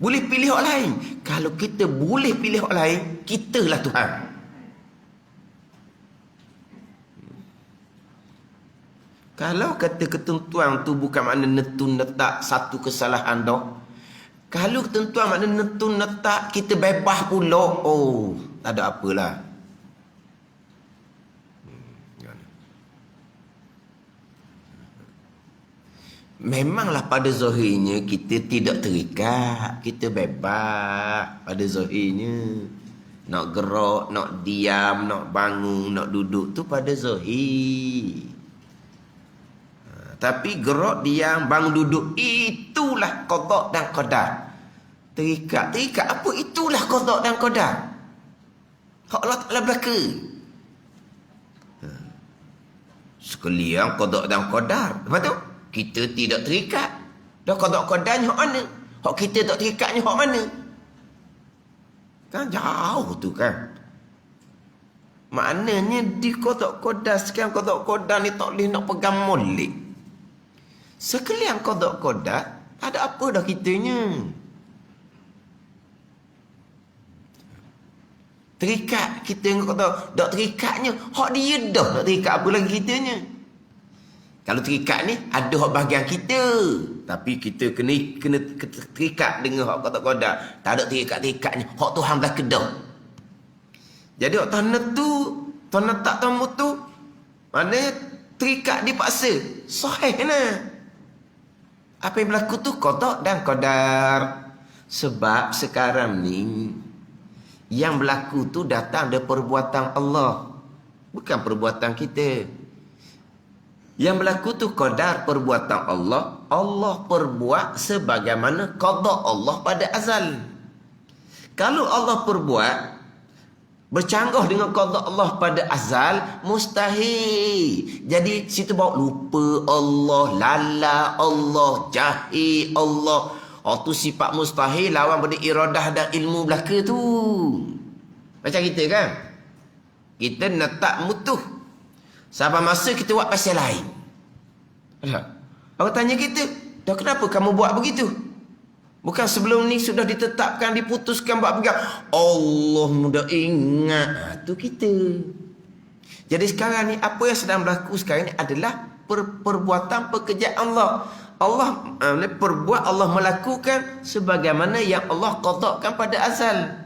Boleh pilih orang lain. Kalau kita boleh pilih orang lain, kitalah Tuhan. Kalau kata ketentuan tu bukan makna netun letak satu kesalahan dah. Kalau ketentuan makna netun letak kita bebas pula. Tak ada apalah. Memanglah pada zahirnya kita tidak terikat. Kita bebas pada zahirnya. Nak gerak, nak diam, nak bangun, nak duduk tu pada zahir. Tapi gerak, diam, bangun, duduk, itulah qada dan qadar. Terikat apa? Itulah qada dan qadar. Hak Allah Ta'ala belaka. Sekalian qada dan qadar. Lepas tu, kita tidak terikat. Dah qada qadarnya hak mana? Hak kita tak terikatnya hak mana? Kan jauh tu kan. Maknanya di qada qadar, sekian qada qadar ni tak boleh nak pegang molek. Sekalian qada qadar, tak ada apa dah kitanya. Terikat, kita kata tak terikatnya, hak dia dah tak terikat, apa lagi kitanya. Kalau terikat ni ada hak bahagian kita, tapi kita kena terikat dengan hak qada qadar. Tak ada terikat-terikatnya, hak Tuhan belaka dah. Jadi hak Tuhan tu, Tuhan letak Tuhan mutu, maknanya terikat dipaksa. Sahih nah. Apa yang berlaku tu qada dan qadar. Sebab sekarang ni yang berlaku tu datang dari perbuatan Allah, bukan perbuatan kita. Yang berlaku tu qadar, perbuatan Allah. Allah perbuat sebagaimana qada Allah pada azal. Kalau Allah perbuat bercanggah dengan qada Allah pada azal, mustahil. Jadi situ bawa lupa Allah, lala Allah, jahil Allah. Tu sifat mustahil lawan pada iradah dan ilmu belaka tu. Macam kita kan, kita nak tak mutuh, sampai masa kita buat pasal lain. Orang tanya kita, dah kenapa kamu buat begitu? Bukan sebelum ni sudah ditetapkan, diputuskan buat begitu. Allah mudah ingat. Tu kita. Jadi sekarang ni, apa yang sedang berlaku sekarang ni adalah perbuatan pekerjaan Allah. Allah perbuat, Allah melakukan sebagaimana yang Allah qadakkan pada azal.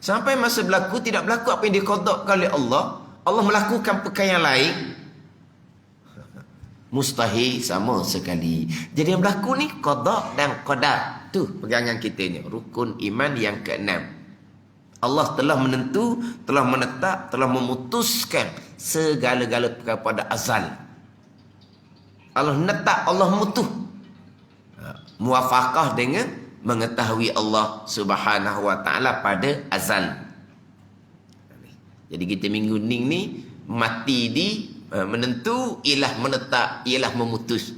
Sampai masa berlaku, tidak berlaku apa yang diqadakkan oleh Allah. Allah melakukan perkara yang lain. Mustahil sama sekali. Jadi yang berlaku ni qada dan qadar. Tu pegangan kita ni, rukun iman yang keenam. Allah telah menentu, telah menetap, telah memutuskan segala-gala perkara pada azal. Allah menetap, Allah mutuh. Muwafaqah dengan mengetahui Allah Subhanahu wa taala pada azal. Jadi kita minggu ni mati di menentu, ialah menetap, ialah memutus.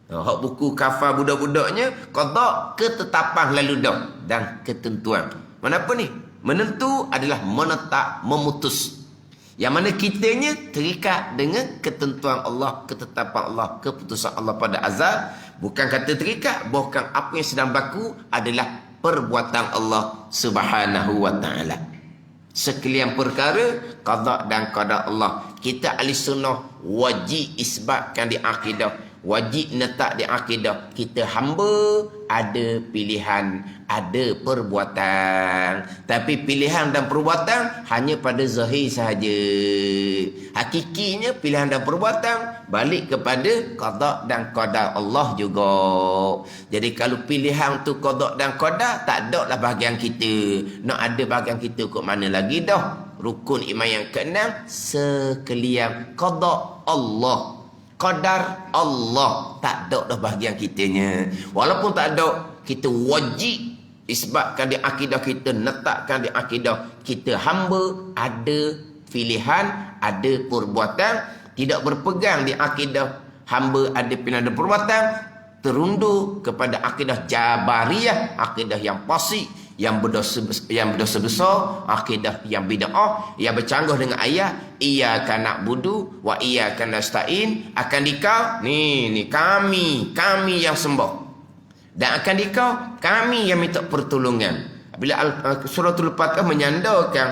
Hak buku kafar budak-budaknya qada, ketetapan lalu dah dan ketentuan. Mana apa ni? Menentu adalah menetap, memutus. Yang mana kitanya terikat dengan ketentuan Allah, ketetapan Allah, keputusan Allah pada azal. Bukan kata terikat, bahkan apa yang sedang berlaku adalah perbuatan Allah Subhanahu wa taala. Sekalian perkara qada dan qadar Allah. Kita ahli sunnah wajib isbatkan di akidah, wajib letak di akidah. Kita hamba ada pilihan, ada perbuatan. Tapi pilihan dan perbuatan hanya pada zahir sahaja. Hakikinya pilihan dan perbuatan balik kepada qada dan qadar Allah juga. Jadi kalau pilihan tu qada dan qadar, tak ada lah bahagian kita. Nak ada bahagian kita kok mana lagi dah. Rukun iman yang keenam, sekalian qada Allah, qadar Allah, tak ada dah bahagian kitanya. Walaupun tak ada, kita wajib isbatkan di akidah kita, letakkan di akidah kita hamba ada pilihan, ada perbuatan. Tidak berpegang di akidah hamba ada pilihan, ada perbuatan, terundur kepada akidah Jabariyah, akidah yang fasik, yang berdosa besar, akidah yang bid'ah, yang bercanggah dengan ayat iyyaka na'budu wa iyyaka nasta'in. Akan dikau ni kami yang sembah, dan akan dikau kami yang minta pertolongan. Bila suratul Fatihah menyandarkan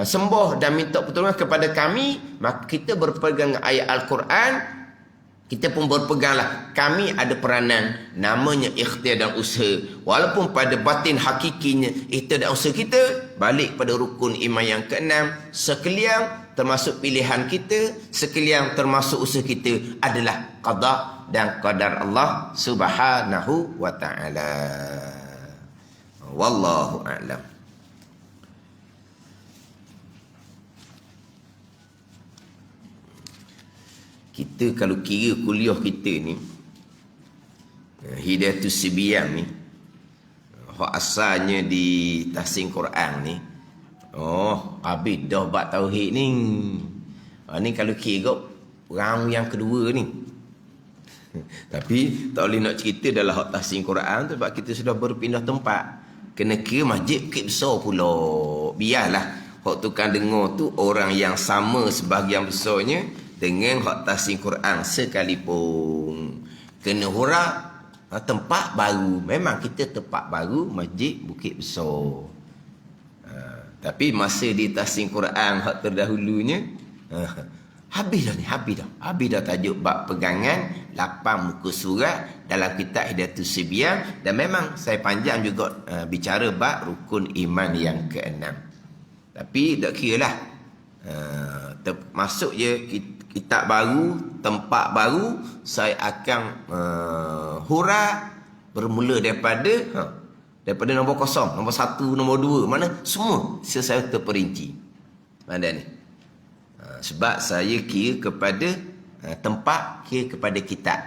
sembah dan minta pertolongan kepada kami, maka kita berpegang dengan ayat Al-Quran. Kita pun berpeganglah, kami ada peranan, namanya ikhtiar dan usaha. Walaupun pada batin hakikinya ikhtiar dan usaha kita balik pada rukun iman yang keenam, sekalian termasuk pilihan kita, sekalian termasuk usaha kita adalah qada dan qadar Allah Subhanahu wa taala. Wallahu a'lam. Kita kalau kira kuliah kita ni, Hidayatus Sibyan ni, hak asalnya di Tahsin Quran ni, habis dah bab tauhid ni. Ni kalau kira round yang kedua ni. Tapi tak boleh nak cerita dalam hak Tahsin Quran tu, sebab kita sudah berpindah tempat. Kena kira masjid Bukit Besar pula. Biarlah hak tukang dengar tu orang yang sama sebahagian besarnya dengan hak Tahsin Quran sekalipun. Kena hurap tempat baru. Memang kita tempat baru Masjid Bukit Besar. Tapi masa di Tahsin Quran hak terdahulunya, habis dah tajuk bab pegangan 8 muka surat dalam kitab Hidayatus Sibyan. Dan memang saya panjang juga bicara bab rukun iman yang keenam. Tapi tak kira lah, masuk je kitab baru, tempat baru, saya akan huraf bermula daripada nombor 0, nombor 1, nombor 2, mana semua saya terperinci. Mana ni? Sebab saya kira kepada tempat, kira kepada kitab.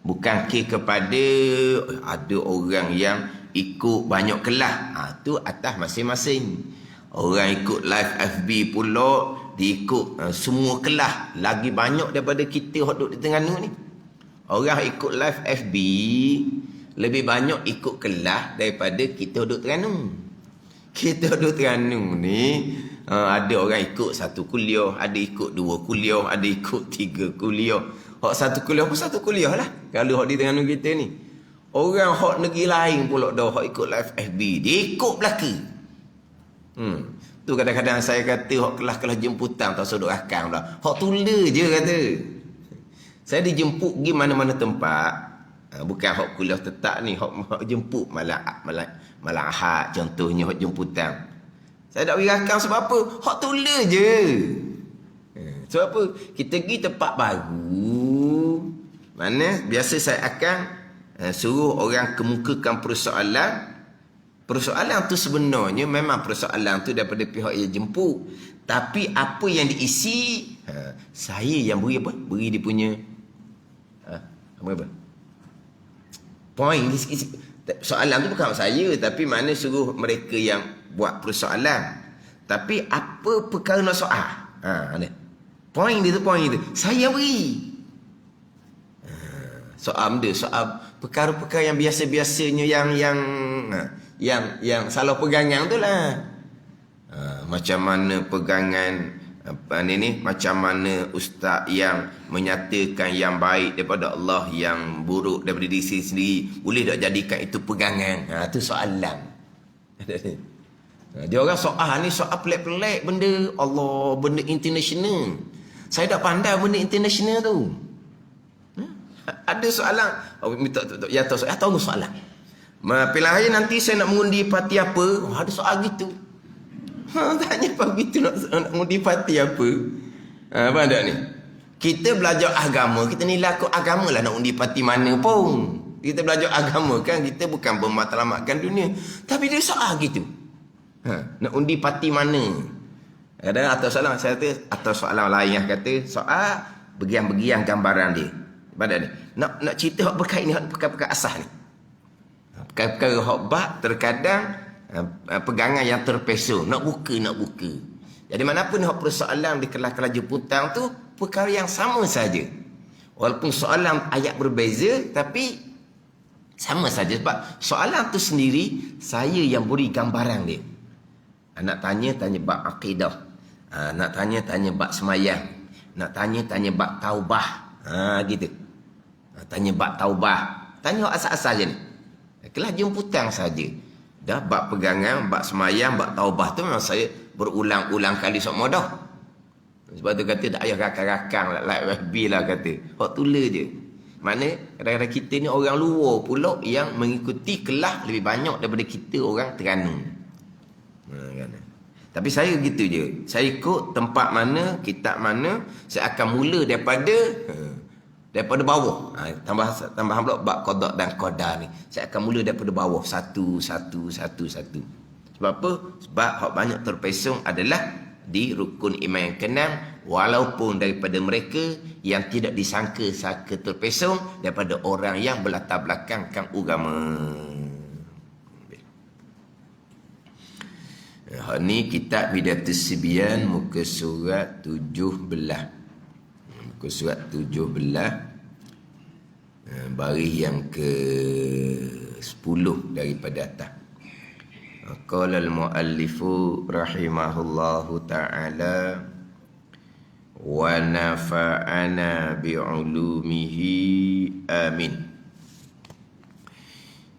Bukan kira kepada ada orang yang ikut banyak kelas. Tu atas masing-masing. Orang ikut live FB pula, diikut semua kelas, lagi banyak daripada kita yang duduk di Terengganu ni. Orang ikut live FB lebih banyak ikut kelas daripada kita duduk Terengganu. Kita duduk Terengganu ni, ada orang ikut 1 kuliah, ada ikut 2 kuliah, ada ikut 3 kuliah. Hak satu kuliah pun satu kuliah lah. Kalau hak di Terengganu kita ni. Orang hak negeri lain pula dah hak ikut live FB. Dia ikut belaka. Tu kadang-kadang saya kata hak kelas-kelas jemputan tak sodok akang pula. Hak tula je kata. Saya dijemput pergi mana-mana tempat. Bukan hak kuliah tetap ni, hak jemput malam Ahad contohnya hak jemputan. Saya tak bagi akang sebab apa? Hak tula je. Sebab apa? Kita pergi tempat baru. Mana biasa saya akan suruh orang kemukakan persoalan. Persoalan tu sebenarnya memang persoalan tu daripada pihak yang jemput. Tapi apa yang diisi, saya yang beri apa? Beri dia punya apa? Point. Soalan tu bukan saya, tapi mana suruh mereka yang buat persoalan. Tapi apa perkara nak soal? Ada. Point dia tu. Saya beri. Soal perkara-perkara yang biasa-biasanya yang salah pegangan tu lah. Macam mana pegangan macam mana ustaz yang menyatakan yang baik daripada Allah, yang buruk daripada diri sendiri, boleh tak jadikan itu pegangan? Tu soalan. Dia orang soal ni soal pelik-pelik benda Allah, benda international. Saya tak pandai benda international tu. Ada soalan, minta ya tahu soalan. Pilihan hari nanti saya nak mengundi parti apa? Ada soal gitu. Tanya apa gitu nak mengundi parti apa? Apa ada ni? Kita belajar agama, kita ni laku agama lah nak undi parti mana pun. Kita belajar agama kan, kita bukan bermatlamatkan dunia. Tapi dia soal gitu. Nak undi parti mana? Kadang atau soalan saya kata, atau soalan lain yang kata soal begiang-begiang gambaran dia. Pada ni. Nak cerita hak berkait ni, hak perkara-perkara asas ni. Perkara hak bak terkadang pegangan yang terpeso, nak buka. Jadi manapun hak persoalan di kelas-kelas jemputan tu perkara yang sama saja. Walaupun soalan ayat berbeza tapi sama saja, sebab soalan tu sendiri saya yang beri gambaran dia. Nak tanya bab akidah. Nak tanya bab semayang. Nak tanya bab taubah. Gitu. Tanya bab taubah. Tanya asal-asal je ni. Kelas jemputan saja. Dah bab pegangan, bab semayang, bab taubah tu memang saya berulang-ulang kali semua dah. Sebab tu kata tak payah rakan-rakan like FB lah kata. Hak tula je. Mana kadang-kadang kita ni orang luar pula yang mengikuti kelas lebih banyak daripada kita orang Terengganu. Tapi saya gitu je. Saya ikut tempat mana, kitab mana, saya akan mula daripada bawah. Tambah pula bab qada dan qadar ni. Saya akan mula daripada bawah satu. Sebab apa? Sebab hak banyak terpesong adalah di rukun iman yang keenam, walaupun daripada mereka yang tidak disangka-sangka terpesong daripada orang yang berlatar belakangkan agama. Ni kitab Bidatus Sibyan muka surat 17. Muka surat 17 baris yang ke 10 daripada atas. Qala al-muallifu rahimahullahu ta'ala wa nafa'ana bi'ulumihi amin.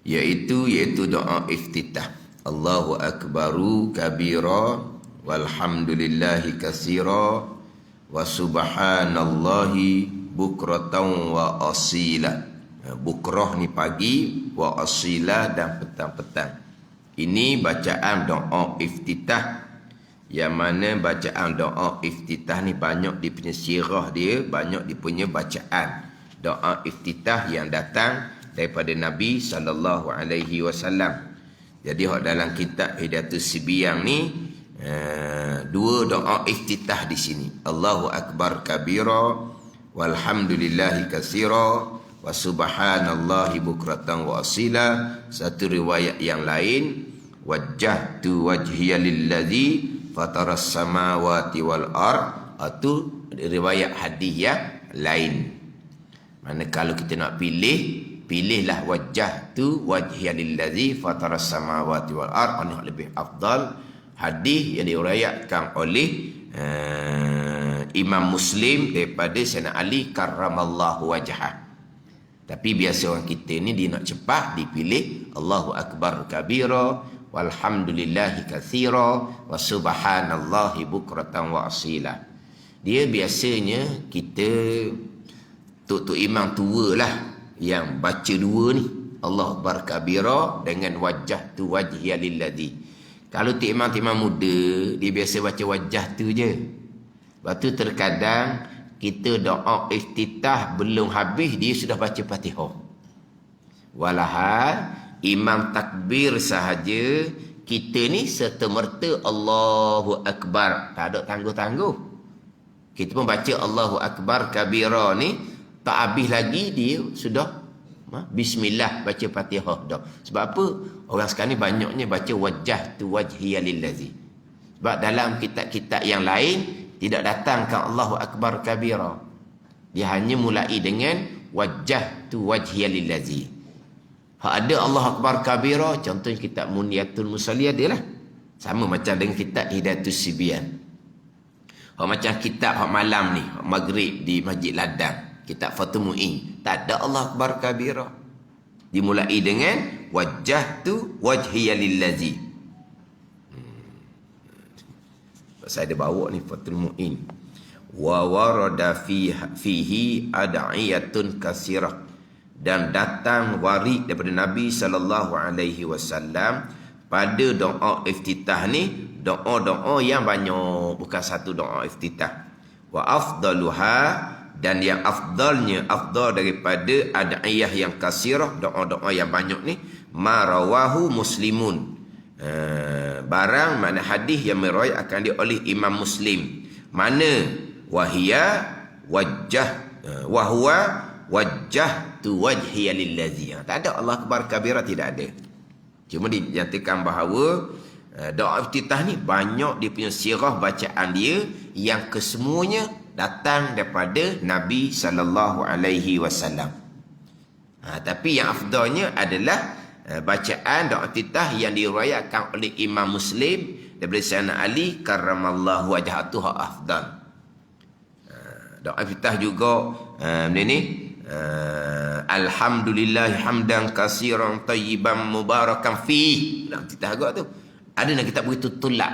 Iaitu doa iftitah. Allahu akbaru kabira walhamdulillahi katsira wa subhanallahi bukratan wa asila. Bukrah ni pagi, wa asila dan petang-petang. Ini bacaan doa iftitah. Yang mana bacaan doa iftitah ni banyak di punya sirah dia, banyak di punya bacaan doa iftitah yang datang daripada Nabi sallallahu alaihi wasallam. Jadi dalam kitab Hidayatus Sibyan ni dua doa iftitah di sini. Allahu akbar kabira walhamdulillahi katsira wa subhanallahi bukratan wa asila. Satu riwayat yang lain, wajjahtu wajhiya lilladzi fataras samawati wal ard. Itu riwayat hadis yang lain. Mana kalau kita nak pilihlah wajjahtu wajhiya lilladzi fataras samawati wal ard. Ini lebih afdal hadis yang diriwayatkan oleh Imam Muslim daripada Sayyidina Ali karramallahu wajhah. Tapi biasa orang kita ni dia nak cepat dipilih Allahu akbar kabira walhamdulillahi katsira wa subhanallahi bukratan wa asila. Dia biasanya kita tok imam tua lah yang baca dua ni Allahu akbar kabira dengan wajah tu wajhiya lilladzi. Kalau imam muda dia biasa baca wajah tu je. Lepas tu terkadang kita doa iftitah belum habis dia sudah baca Fatihah. Walahal imam takbir sahaja kita ni serta-merta Allahu akbar, tak ada tangguh-tangguh. Kita pun baca Allahu akbar kabira ni tak habis lagi dia sudah bismillah baca Fatihah dah. Sebab apa? Orang sekarang ni banyaknya baca wajah tu wajhiya lillazi. Sebab dalam kitab-kitab yang lain tidak datangkan Allahu akbar kabira. Dia hanya mulai dengan wajah tu wajhiya lillazi. Ada Allahu akbar kabira, contohnya kitab Muniyatul Musalli adalah sama macam dengan kitab Hidayatus Sibyan. Macam kitab malam ni, maghrib di Masjid Ladang, kitab Fathul Mu'in, tak ada Allahu akbar kabira. Dimulai dengan wajah tu wajhiya lillazi. Saya ada bawa ni Fathul Mu'in. Wa warada fihi ad'iyatun kasirah. Dan datang warid daripada Nabi SAW pada doa iftitah ni, doa-doa yang banyak, bukan satu doa iftitah. Wa afdaluha, dan yang afdalnya, afdal daripada ad'iyah yang kasirah, doa-doa yang banyak ni, ma rawahu Muslimun. Barang mana hadis yang meriwayatkan dia oleh Imam Muslim. Mana wahia wajah wahwa wajah tu wajhiya lillazi. Tak ada Allah akbar kabira, tidak ada. Cuma dinyatakan bahawa doa iftitah ni banyak dia punya sirah bacaan dia yang kesemuanya datang daripada Nabi SAW. Tapi yang afdalnya adalah bacaan doa iftitah yang diriwayatkan oleh Imam Muslim daripada Sayyidina Ali karramallahu wajhatuhu afdal. Doa iftitah juga ni alhamdulillah hamdan katsiran tayyiban mubarakan fi. Dalam iftitah juga tu ada nak kita begitu tolak.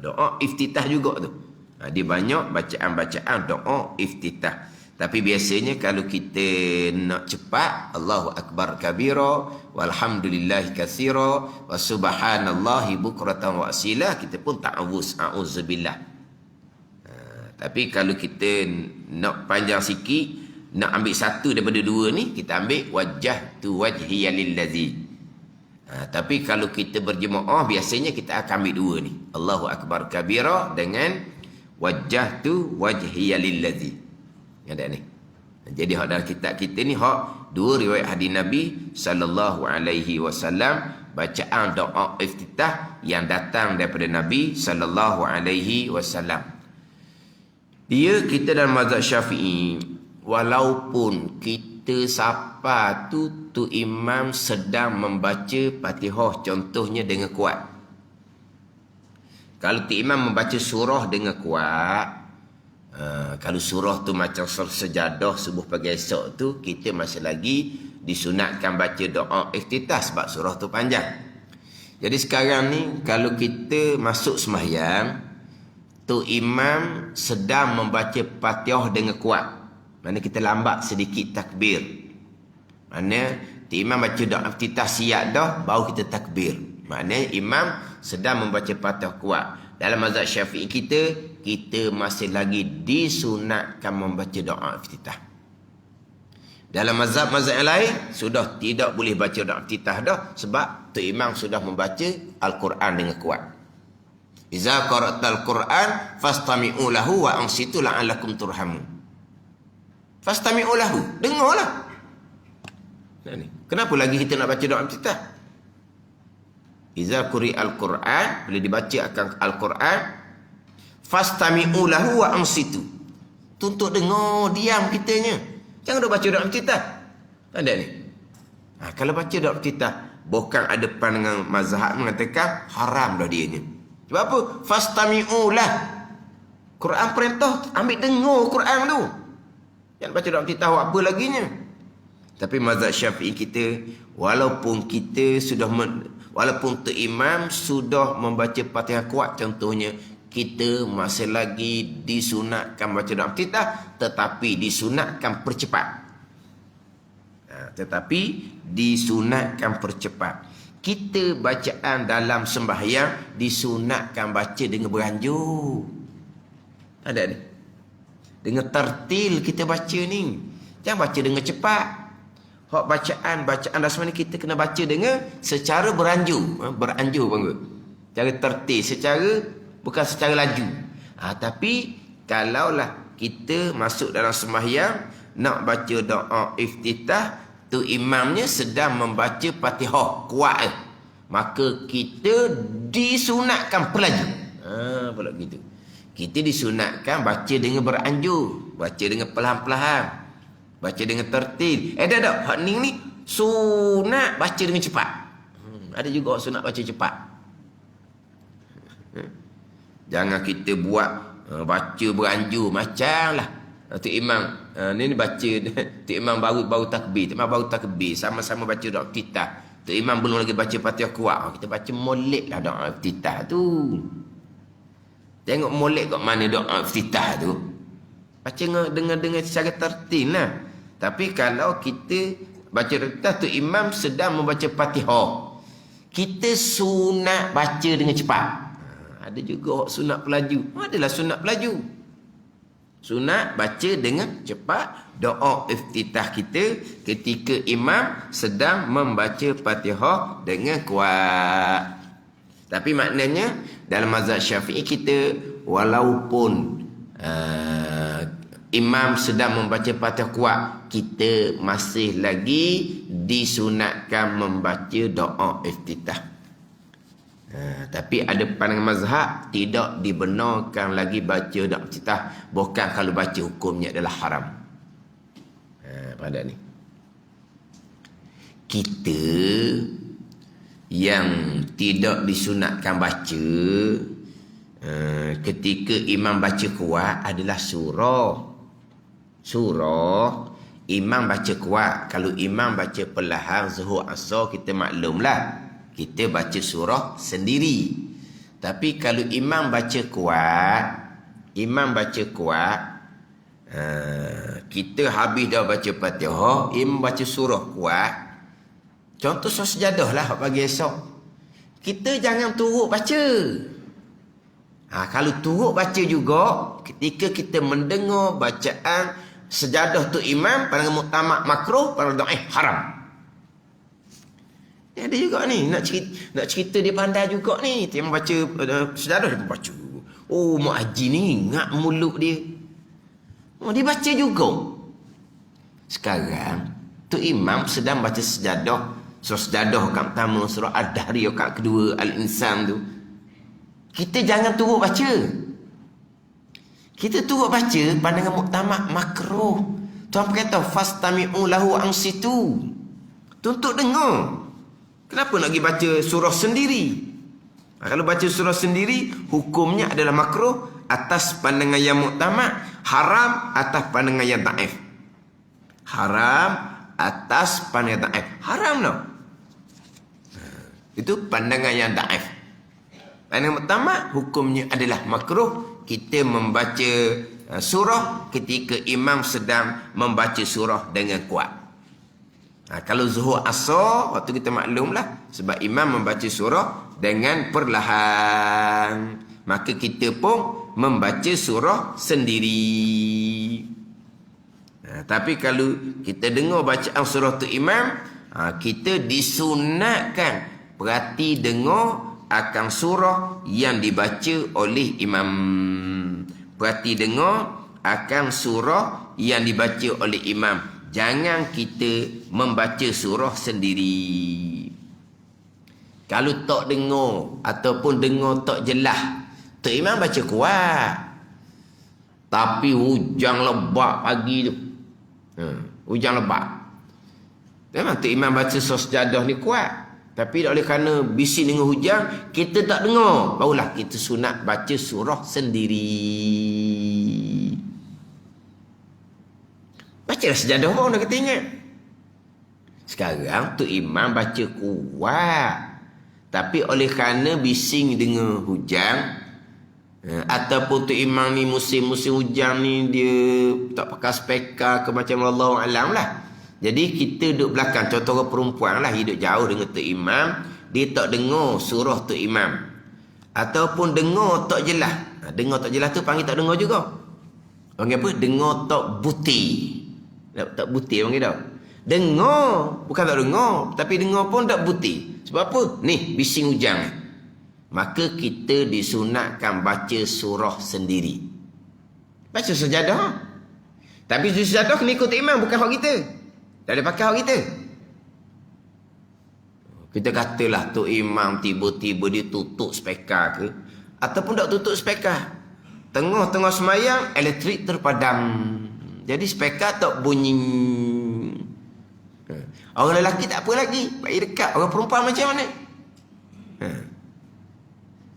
Doa iftitah juga tu. Dia banyak bacaan-bacaan doa iftitah. Tapi biasanya kalau kita nak cepat, Allahu akbar kabira walhamdulillahi katsira wa subhanallahi bukratan wa asila, kita pun ta'awuz, a'udzubillah. Tapi kalau kita nak panjang sikit, nak ambil satu daripada dua ni, kita ambil wajah tu wajhiya lillazi. Tapi kalau kita berjemaah, biasanya kita akan ambil dua ni, Allahu akbar kabira dengan wajah tu wajhiya lillazi. Ada ni. Jadi hak dalam kitab kita ni hak dua riwayat hadis Nabi SAW, bacaan doa iftitah yang datang daripada Nabi SAW. Dia kita dalam mazhab Syafi'i, walaupun kita siapa tu imam sedang membaca Fatihah contohnya dengan kuat. Kalau tu imam membaca surah dengan kuat, kalau surah tu macam surah sejadah subuh pagi esok tu, kita masih lagi disunatkan baca doa iftitah sebab surah tu panjang. Jadi sekarang ni kalau kita masuk sembahyang, tu imam sedang membaca Fatihah dengan kuat, mana kita lambat sedikit takbir. Mana tu imam baca doa iftitah siap dah, baru kita takbir. Maknanya imam sedang membaca Fatihah kuat. Dalam mazhab Syafi'i kita masih lagi disunatkan membaca doa iftitah. Dalam mazhab-mazhab yang lain sudah tidak boleh baca doa iftitah dah, sebab tu imam sudah membaca Al-Quran dengan kuat. Iza qara'tal Quran fastami'u lahu wa ansitu la'allakum turhamun. Fastami'u lahu, dengarlah. Kenapa lagi kita nak baca doa iftitah? Iza quri'al Quran, bila dibaca akan Al-Quran, fastami'u lahu wa ansitu. Tuntut dengar, diam kitanya. Jangan duk baca doa iftitah. Ada ni. Kalau baca doa iftitah, bukan ada pandangan mazhab mengatakan haram dah dianya. Sebab apa? Fastami'u lah. Quran perintah, ambil dengar Quran tu. Jangan baca dalam titah apa laginya. Tapi mazhab Syafi'i kita, walaupun tu imam sudah membaca Fatihah kuat contohnya, kita masih lagi disunatkan baca dalam titah, tetapi disunatkan percepat. Kita bacaan dalam sembahyang disunatkan baca dengan beranjur. Ada ni. Dengan tertil kita baca ni. Jangan baca dengan cepat. Hak bacaan dasar ni kita kena baca dengan secara beranjur. Beranjur bangga. Cara tertil, bukan secara laju. Tapi kalaulah kita masuk dalam sembahyang nak baca doa iftitah, tu imamnya sedang membaca Fatihah kuat, maka kita disunatkan pelaju. Pula gitu. Kita disunatkan baca dengan beranjur, baca dengan perlahan-lahan, baca dengan tertil. Dah. Hak ni sunat baca dengan cepat. Ada juga sunat baca cepat. Jangan kita buat baca beranjur macamlah tu imam ni baca tu imam baru takbir, sama-sama baca doa iftitah. Tu imam belum lagi baca Fatihah kuat, kita baca moleklah doa iftitah tu. Tengok molek kat mana doa iftitah tu. Baca dengan secara tertil lah. Tapi kalau kita baca iftitah tu imam sedang membaca Fatihah, kita sunat baca dengan cepat. Ada juga sunat pelaju. Adalah sunat pelaju. Sunat baca dengan cepat doa iftitah kita ketika imam sedang membaca Fatihah dengan kuat. Tapi maknanya dalam mazhab Syafi'i kita, walaupun imam sedang membaca Fatihah kuat, kita masih lagi disunatkan membaca doa iftitah. Tapi ada pandangan mazhab tidak dibenarkan lagi baca doa iftitah, bukan kalau baca hukumnya adalah haram. Pada ni kita yang tidak disunatkan baca ketika imam baca kuat adalah surah imam baca kuat. Kalau imam baca perlahan zuhur asar, kita maklumlah kita baca surah sendiri. Tapi kalau imam baca kuat, kita habis dah baca Fatihah, imam baca surah kuat, contoh surah sejadah lah pagi esok, kita jangan turut baca. Kalau turut baca juga, ketika kita mendengar bacaan sejadah tu imam, pandangan muktamad makruh, pandangan doa haram. Ada juga ni, nak cerita dia pandai juga ni. Yang baca sejadah dia pun baca. Oh, Mak Haji ni ingat mulut dia. Dia baca juga. Sekarang tu imam sedang baca sejadah. Surah sejadah kat pertama, surah Ad-Dahriyah kat kedua, Al-Insan tu. Kita jangan turut baca. Kita turut baca pandangan muktamad makruh. Tuan kata fastami'u lahu ansitu. Tuntut dengar. Kenapa nak pergi baca surah sendiri? Kalau baca surah sendiri, hukumnya adalah makruh atas pandangan yang muktamad, haram atas pandangan yang daif. Haram atas pandangan daif. Haram tau. Itu pandangan yang daif. Pandangan muktamad, hukumnya adalah makruh kita membaca surah ketika imam sedang membaca surah dengan kuat. Kalau zuhur asar, waktu kita maklumlah, sebab imam membaca surah dengan perlahan, maka kita pun membaca surah sendiri. Tapi kalau kita dengar bacaan surah tu imam, kita disunatkan perhati dengar akan surah yang dibaca oleh imam. Perhati dengar akan surah yang dibaca oleh imam. Jangan kita membaca surah sendiri. Kalau tak dengar ataupun dengar tak jelas, tu imam baca kuat. Tapi hujan lebat pagi tu. Hujan lebat. Memang tu imam baca surah sejadah ni kuat. Tapi oleh kerana bising dengan hujan, kita tak dengar. Barulah kita sunat baca surah sendiri. Bacalah sejadah pun dah kata ingat. Sekarang tu imam baca kuat. Tapi oleh kerana bising dengan hujan, ataupun tu imam ni musim-musim hujan ni dia tak pakai speaker ke macam Allah alam lah. Jadi kita duduk belakang. Contoh orang perempuan lah hidup jauh dengan tu imam. Dia tak dengar surah tu imam. Ataupun dengar tak jelas. Dengar tak jelas tu panggil tak dengar juga. Panggil apa? Dengar tak buti. Tak buti panggil tau. Dengar. Bukan tak dengar. Tapi dengar pun tak buti. Sebab apa? Ni bising hujan. Maka kita disunatkan baca surah sendiri. Baca sejadah. Tapi sejadah kena ikut imam. Bukan hak kita. Tak ada pakai hak kita. Kita katalah tu imam tiba-tiba dia tutup speaker ke. Ataupun tak tutup speaker. Tengah-tengah semayang, elektrik terpadam. Jadi speaker tak bunyi. Orang lelaki tak apa lagi. Baik dekat. Orang perempuan macam mana?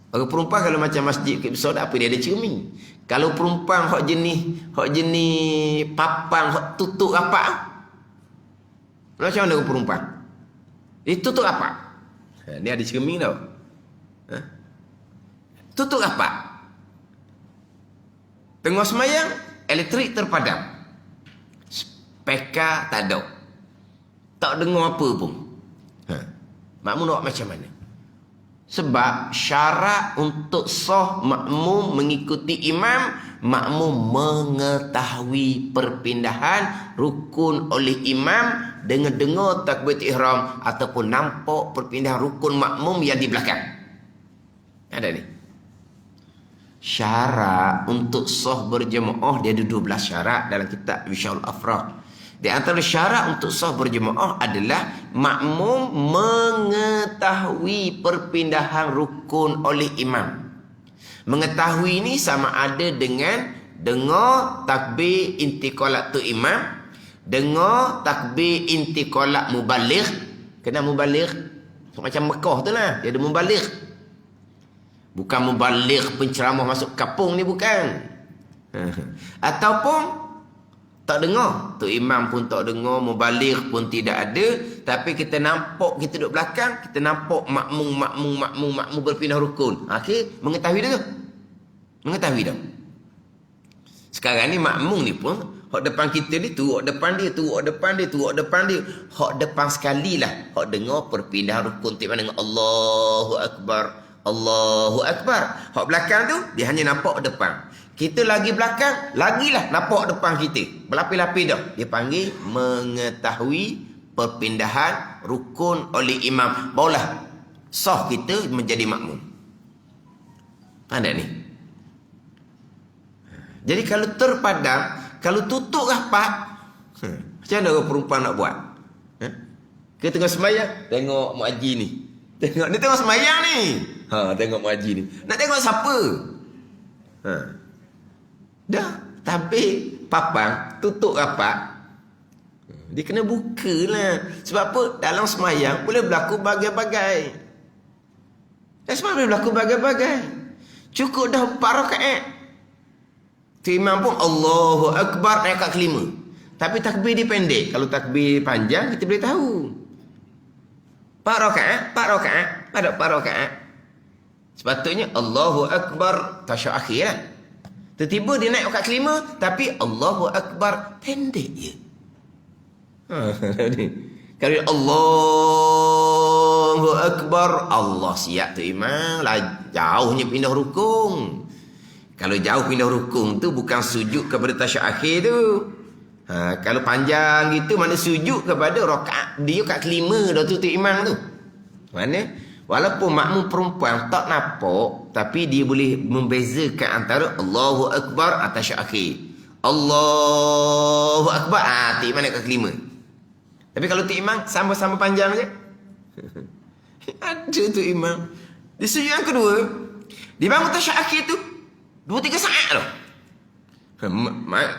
Orang perempuan kalau macam masjid besar tak apa, dia ada cermin. Kalau perempuan hak jenis papan hak tutup rapat. Macam mana orang perempuan? Dia tutup rapat. Dia ada cermin tau. Tutup rapat. Tengah semayang, elektrik terpadam. Speaker tak ada. Tak dengar apa pun. Makmum nak macam mana? Sebab syarat untuk sah makmum mengikuti imam, makmum mengetahui perpindahan rukun oleh imam dengan dengar takbiratul ihram ataupun nampak perpindahan rukun makmum yang di belakang. Ada ni. Syarat untuk sah berjemaah dia ada 12 syarat dalam kitab Mishkatul Afrah. Di antara syarat untuk sah berjemaah adalah makmum mengetahui perpindahan rukun oleh imam. Mengetahui ni sama ada dengan dengar takbir intiqalat tu imam, dengar takbir intiqalat mubaligh. Kena mubaligh macam Mekah tu lah, dia ada mubaligh. Bukan mubaligh penceramah masuk kampung ni, bukan. Ataupun tak dengar. Tu imam pun tak dengar, mubaligh pun tidak ada, tapi kita nampak, kita duduk belakang, kita nampak makmum berpindah rukun. Akhir mengetahui dah tu. Mengetahui dah. Sekarang ni makmum ni pun hak depan kita ni turut depan dia, turut depan dia, turut depan dia. Hak depan sekali lah hak dengar perpindahan rukun tik mana dengan Allahu Akbar, Allahu Akbar. Hak belakang tu dia hanya nampak depan. Kita lagi belakang, lagilah nampak depan kita. Berlapis-lapis dah. Dia panggil mengetahui perpindahan rukun oleh imam. Barulah sah kita menjadi makmum. Ada ni. Jadi kalau terpadam, kalau tutup rapat, macam mana orang perempuan nak buat? Kita tengah sembahyang, tengok Mak Haji ni. Dia tengok sembahyang ni. Tengok Mak Haji ni. Nak tengok siapa? Dah, tapi papang tutup rapat. Dia kena buka lah. Sebab apa? Dalam semayang boleh berlaku bagai-bagai. Dan semayang boleh berlaku bagai-bagai. Cukup dah 4 rakaat. Tu imam pun Allahu Akbar rakaat kelima. Tapi takbir dia pendek. Kalau takbir panjang kita boleh tahu. 4 rakaat. Ada 4 rakaat. Sepatutnya Allahu Akbar tasyahud akhir lah. Tiba-tiba dia naik rakaat kelima, tapi Allahu Akbar pendek je. Kalau Allahu Akbar, Allah siap tu imam, lah jauhnya pindah rukun. Kalau jauh pindah rukun tu bukan sujud kepada tasyahud akhir tu. Kalau panjang gitu mana sujud kepada rakaat dia rakaat kelima dah tu imam tu. Mana? Walaupun makmum perempuan tak nampak, tapi dia boleh membezakan antara Allahu Akbar atas tasyahud akhir. Allahu Akbar, tik mana kat kelima. Tapi kalau tu imam sama-sama panjang je. Ada tu imam. Di sujud yang kedua, dia bangun tasyahud akhir tu 2-3 saat dah.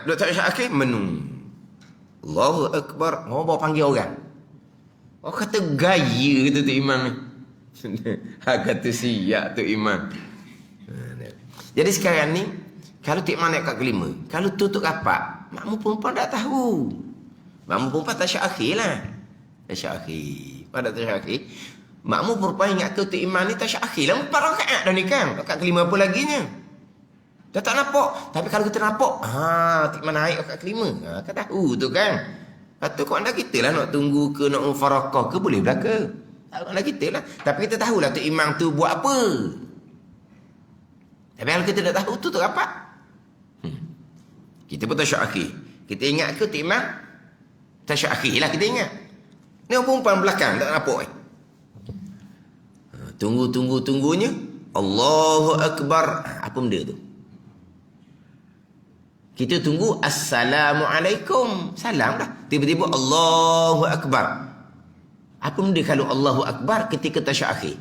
Duduk tasyahud akhir menung. Allahu Akbar, bawa panggil orang. Orang kata gaya tu imam ni. Kata siap tu imam. Jadi sekarang ni kalau tik mana kat kelima, kalau tutup rapat, makmum perempuan tak tahu. Makmum perempuan tasyahud akhir lah. Tasyahud akhir. Pada tasyahud akhir. Makmum perempuan ingat ke untuk imam ni tasyahud akhir lah. 4 rakaat dah ni kan. Rakaat kelima apa lagi nya? Dah tak nampak. Tapi kalau kita nampak, tik mana naik rakaat kelima. Kan tahu tu kan. Lepas tu kau anda kita lah nak tunggu ke, nak mufarakah ke, boleh belaka. Kau anda kita lah. Tapi kita tahulah tu imam tu buat apa. Tapi kalau kita tak tahu tu apa? Kita pun tasyahud akhir. Kita ingat ke tu imam? Tasyahud akhir lah kita ingat. Ni perempuan belakang tak nampak Tunggunya. Allahu Akbar. Apa benda tu? Kita tunggu Assalamualaikum. Salam dah. Tiba-tiba Allahu Akbar. Apa benda kalau Allahu Akbar ketika tasyahud akhir?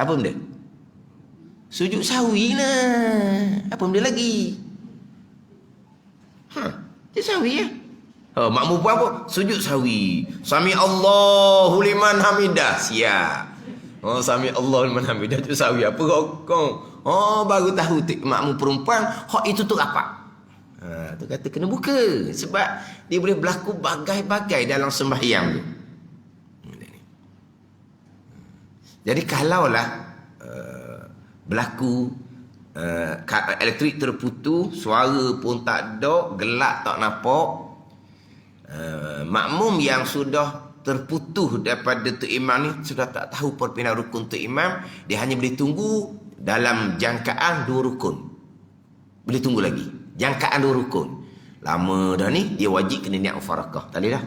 Apa benda? Sujud sahwi lah. Apa benda lagi? Sujud sahwi ya? Makmum buat apa? Sujud sahwi. Sami Allahu liman hamidah. Siap. Sami Allahu liman hamidah. Sujud sahwi. Apa kau? Baru tahu makmum perempuan. Hak itu tu apa? Tu kata kena buka. Sebab dia boleh berlaku bagai-bagai dalam sembahyang tu. Jadi kalaulah berlaku elektrik terputus, suara pun tak ada, gelap tak nampak, makmum yang sudah terputus daripada tu imam ni sudah tak tahu perpindahan rukun tu imam, dia hanya boleh tunggu dalam jangkaan 2 rukun. Boleh tunggu lagi jangkaan 2 rukun. Lama dah ni dia wajib kena niat mufarakah. Tadi dah.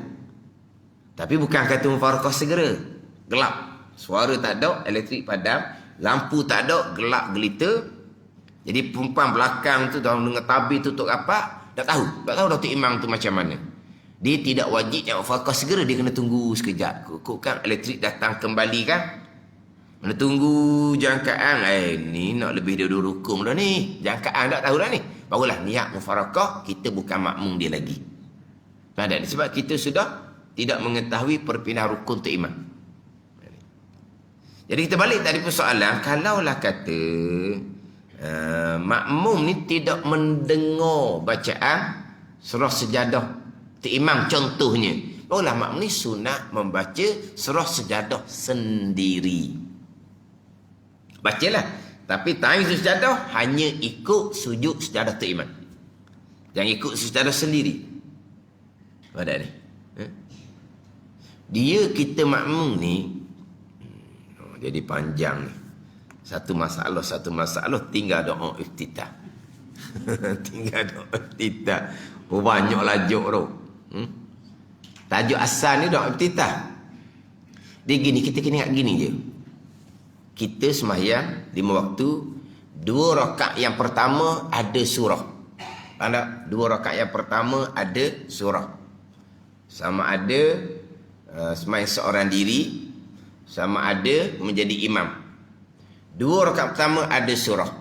Tapi bukan kata mufarakah segera. Gelap. Suara tak ada, elektrik padam, lampu tak ada, gelap gelita. Jadi perempuan belakang tu dah dengar tabir tutup rapat, tak tahu Datuk Imam tu macam mana. Dia tidak wajib yang mufarakah segera, dia kena tunggu sekejap. Kok kan elektrik datang kembali kan. Kena tunggu jangkaan. Ni nak lebih dari 2 rukun dah ni. Jangkaan tak tahu dah ni. Barulah niat mufarakah, kita bukan makmum dia lagi. Ada sebab kita sudah tidak mengetahui perpindahan rukun tu imam. Jadi kita balik tadi persoalan, kalaulah kata makmum ni tidak mendengar bacaan surah sejadah tu imam contohnya, barulah makmum ni sunat membaca surah sejadah sendiri. Bacalah, tapi time sejadah hanya ikut sujud sejadah tu imam. Jangan ikut sejadah sendiri. Pada ni. Dia kita makmum ni jadi panjang ni. Satu masalah tinggal doa iftitah. Tinggal doa iftitah. Banyak lajuk tu. Tajuk asal ni doa iftitah. Dia gini, kita kena ingat gini je. Kita sembahyang 5 waktu, 2 rakaat yang pertama ada surah. Faham tak? 2 rakaat yang pertama ada surah. Sama ada sembahyang seorang diri, sama ada menjadi imam. 2 rakaat pertama ada surah.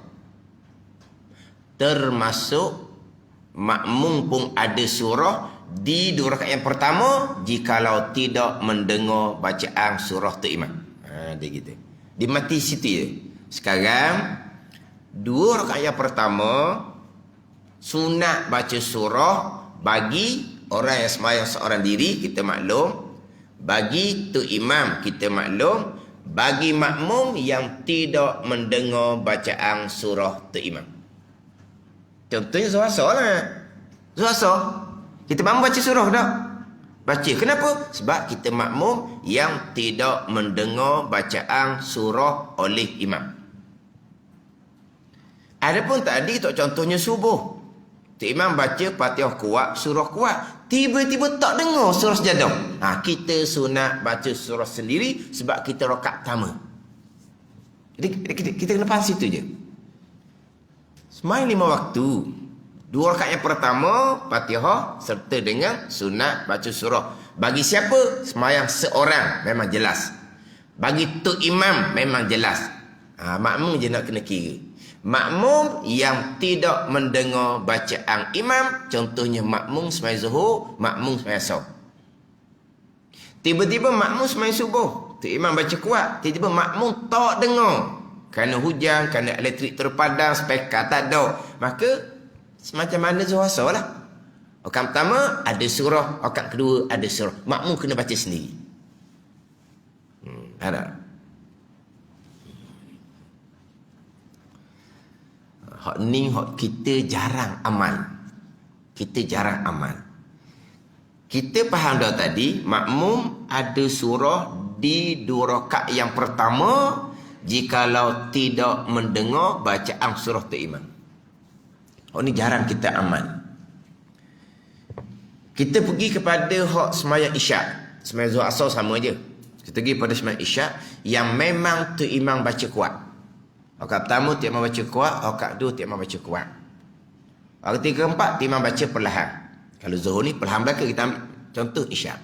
Termasuk makmum pun ada surah di 2 rakaat yang pertama jikalau tidak mendengar bacaan surah tu imam. Dia gitu. Dia mati situ je. Sekarang 2 rakaat yang pertama sunat baca surah bagi orang yang sembahyang seorang diri, kita maklum. Bagi tu imam kita maklum, bagi makmum yang tidak mendengar bacaan surah tu imam. Contohnya suara lah. Suara. Kita mahu baca surah tak? Baca. Kenapa? Sebab kita makmum yang tidak mendengar bacaan surah oleh imam. Adapun tadi tu contohnya subuh. Tu imam baca Fatihah kuat, surah kuat. Tiba-tiba tak dengar surah sejadah. Kita sunat baca surah sendiri sebab kita rakaat pertama. Jadi kita kena faham situ je. Sembahyang 5 waktu. 2 rakaat yang pertama Fatihah serta dengan sunat baca surah. Bagi siapa? Sembahyang seorang memang jelas. Bagi tu imam memang jelas. Makmum je nak kena kira. Makmum yang tidak mendengar bacaan imam, contohnya makmum sembahyang zuhur, makmum sembahyang asar. Tiba-tiba makmum sembahyang subuh, tu imam baca kuat, tiba-tiba makmum tak dengar. Kerana hujan, kerana elektrik terpadam, speaker tak ada. Maka semacam mana zuhur asar lah. Rakaat pertama ada surah, rakaat kedua ada surah. Makmum kena baca sendiri. Ada. Hak ni hak kita jarang amal. Kita jarang amal. Kita faham dah tadi, makmum ada surah di 2 rakaat yang pertama jikalau tidak mendengar bacaan surah tu imam. Hak ni jarang kita amal. Kita pergi kepada hak sembahyang isyak. Sembahyang zuhur asar sama je. Kita pergi pada sembahyang isyak yang memang tu imam baca kuat. Rakaat pertama tu imam baca kuat, rakaat kedua tu imam baca kuat. Rakaat ketiga keempat tu imam baca perlahan. Kalau zuhur ni perlahan belaka, kita ambil contoh isyak.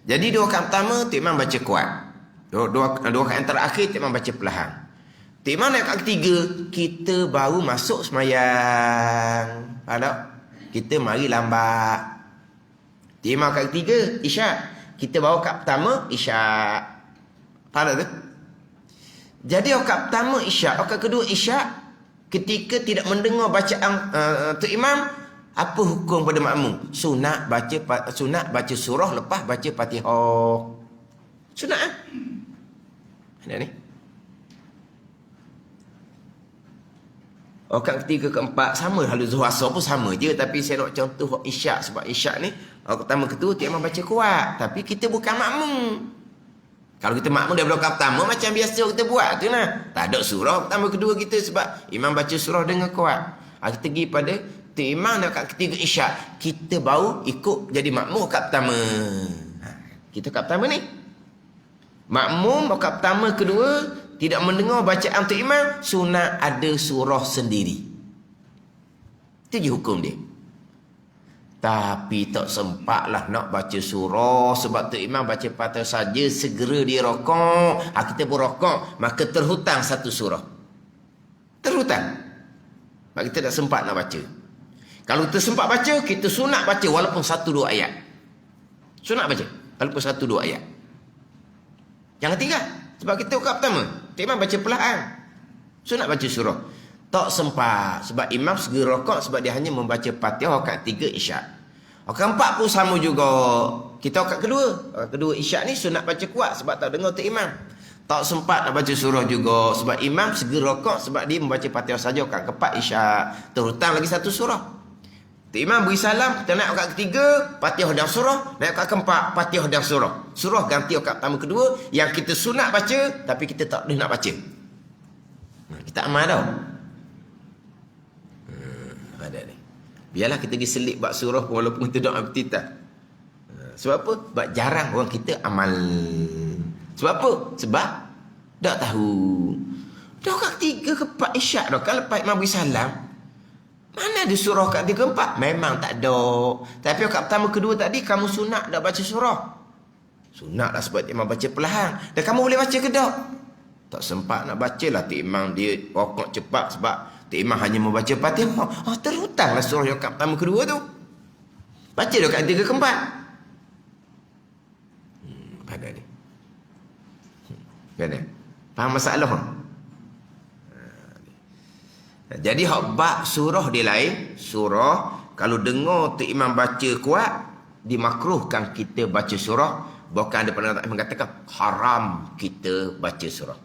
Jadi 2 rakaat pertama tu imam baca kuat. Dua rakaat yang terakhir tu imam baca perlahan. Tu imam rakaat ketiga kita baru masuk sembahyang. Faham tak? Kita mari lambat. Tu imam rakaat ketiga isyak. Kita bawa rakaat pertama isyak. Faham tak tu? Jadi rakaat pertama isyak, rakaat kedua isyak, ketika tidak mendengar bacaan tu imam, apa hukum pada makmum? Sunat baca surah lepas baca Fatihah. Sunat ah. Ada ni. Rakaat ketiga keempat sama, halu zuhur asar pun sama je, tapi saya nak contoh isyak sebab isyak ni rakaat pertama kedua tu imam baca kuat, tapi kita bukan makmum. Kalau kita makmum daripada rakaat pertama macam biasa kita buat tu lah. Tak ada surah pertama kedua kita sebab imam baca surah dengan kuat. Kita pergi pada tu imam rakaat ketiga isyak, kita baru ikut jadi makmum rakaat pertama. Kita rakaat pertama ni. Makmum rakaat pertama kedua tidak mendengar bacaan tu imam, sunat ada surah sendiri. Itu je hukum dia. Tapi tak sempatlah nak baca surah sebab tu imam baca Fatihah saja, segera dia rokok. Kita pun rokok, maka terhutang satu surah. Terhutang. Sebab kita tak sempat nak baca. Kalau kita sempat baca, kita sunat baca walaupun 1-2 ayat. Sunat baca walaupun 1-2 ayat. Jangan tinggal. Sebab kita rakaat pertama, tu imam baca perlahan. Sunat baca surah. Tak sempat sebab imam segera rokok sebab dia hanya membaca Fatihah rakaat 3 isyak. Rakaat 4 pun sama juga. Kita rakaat kedua. Rakaat kedua isyak ni sunat baca kuat sebab tak dengar tu imam. Tak sempat nak baca surah juga sebab imam segera rokok sebab dia membaca Fatihah saja rakaat keempat isyak. Terhutang lagi satu surah. Tu imam beri salam, kita naik rakaat ketiga, Fatihah dan surah, naik rakaat keempat, Fatihah dan surah. Surah ganti rakaat pertama kedua yang kita sunat baca tapi kita tak boleh nak baca. Kita amal tau. Ada ni. Biarlah kita pergi selip bab surah walaupun kita tak iftitah. Sebab apa? Sebab jarang orang kita amal. Sebab apa? Sebab tak tahu. Dah rakaat 3 ke 4 isyak dah kan lepas imam beri salam. Mana ada surah rakaat 3 ke 4? Memang tak ada. Tapi rakaat pertama kedua tadi kamu sunat dah baca surah. Sunat lah sebab imam baca perlahan. Dan kamu boleh baca ke tak? Tak sempat nak baca lah. Imam dia rokok cepat sebab tu imam hanya membaca Fatihah. Terhutanglah surah rakaat pertama kedua tu. Baca rakaat 3 ke 4. Pada ni. Kan? Faham masalah? Jadi hak bab surah dia lain. Surah kalau dengar tu imam baca kuat, dimakruhkan kita baca surah. Bukan ada pendapat yang mengatakan haram kita baca surah.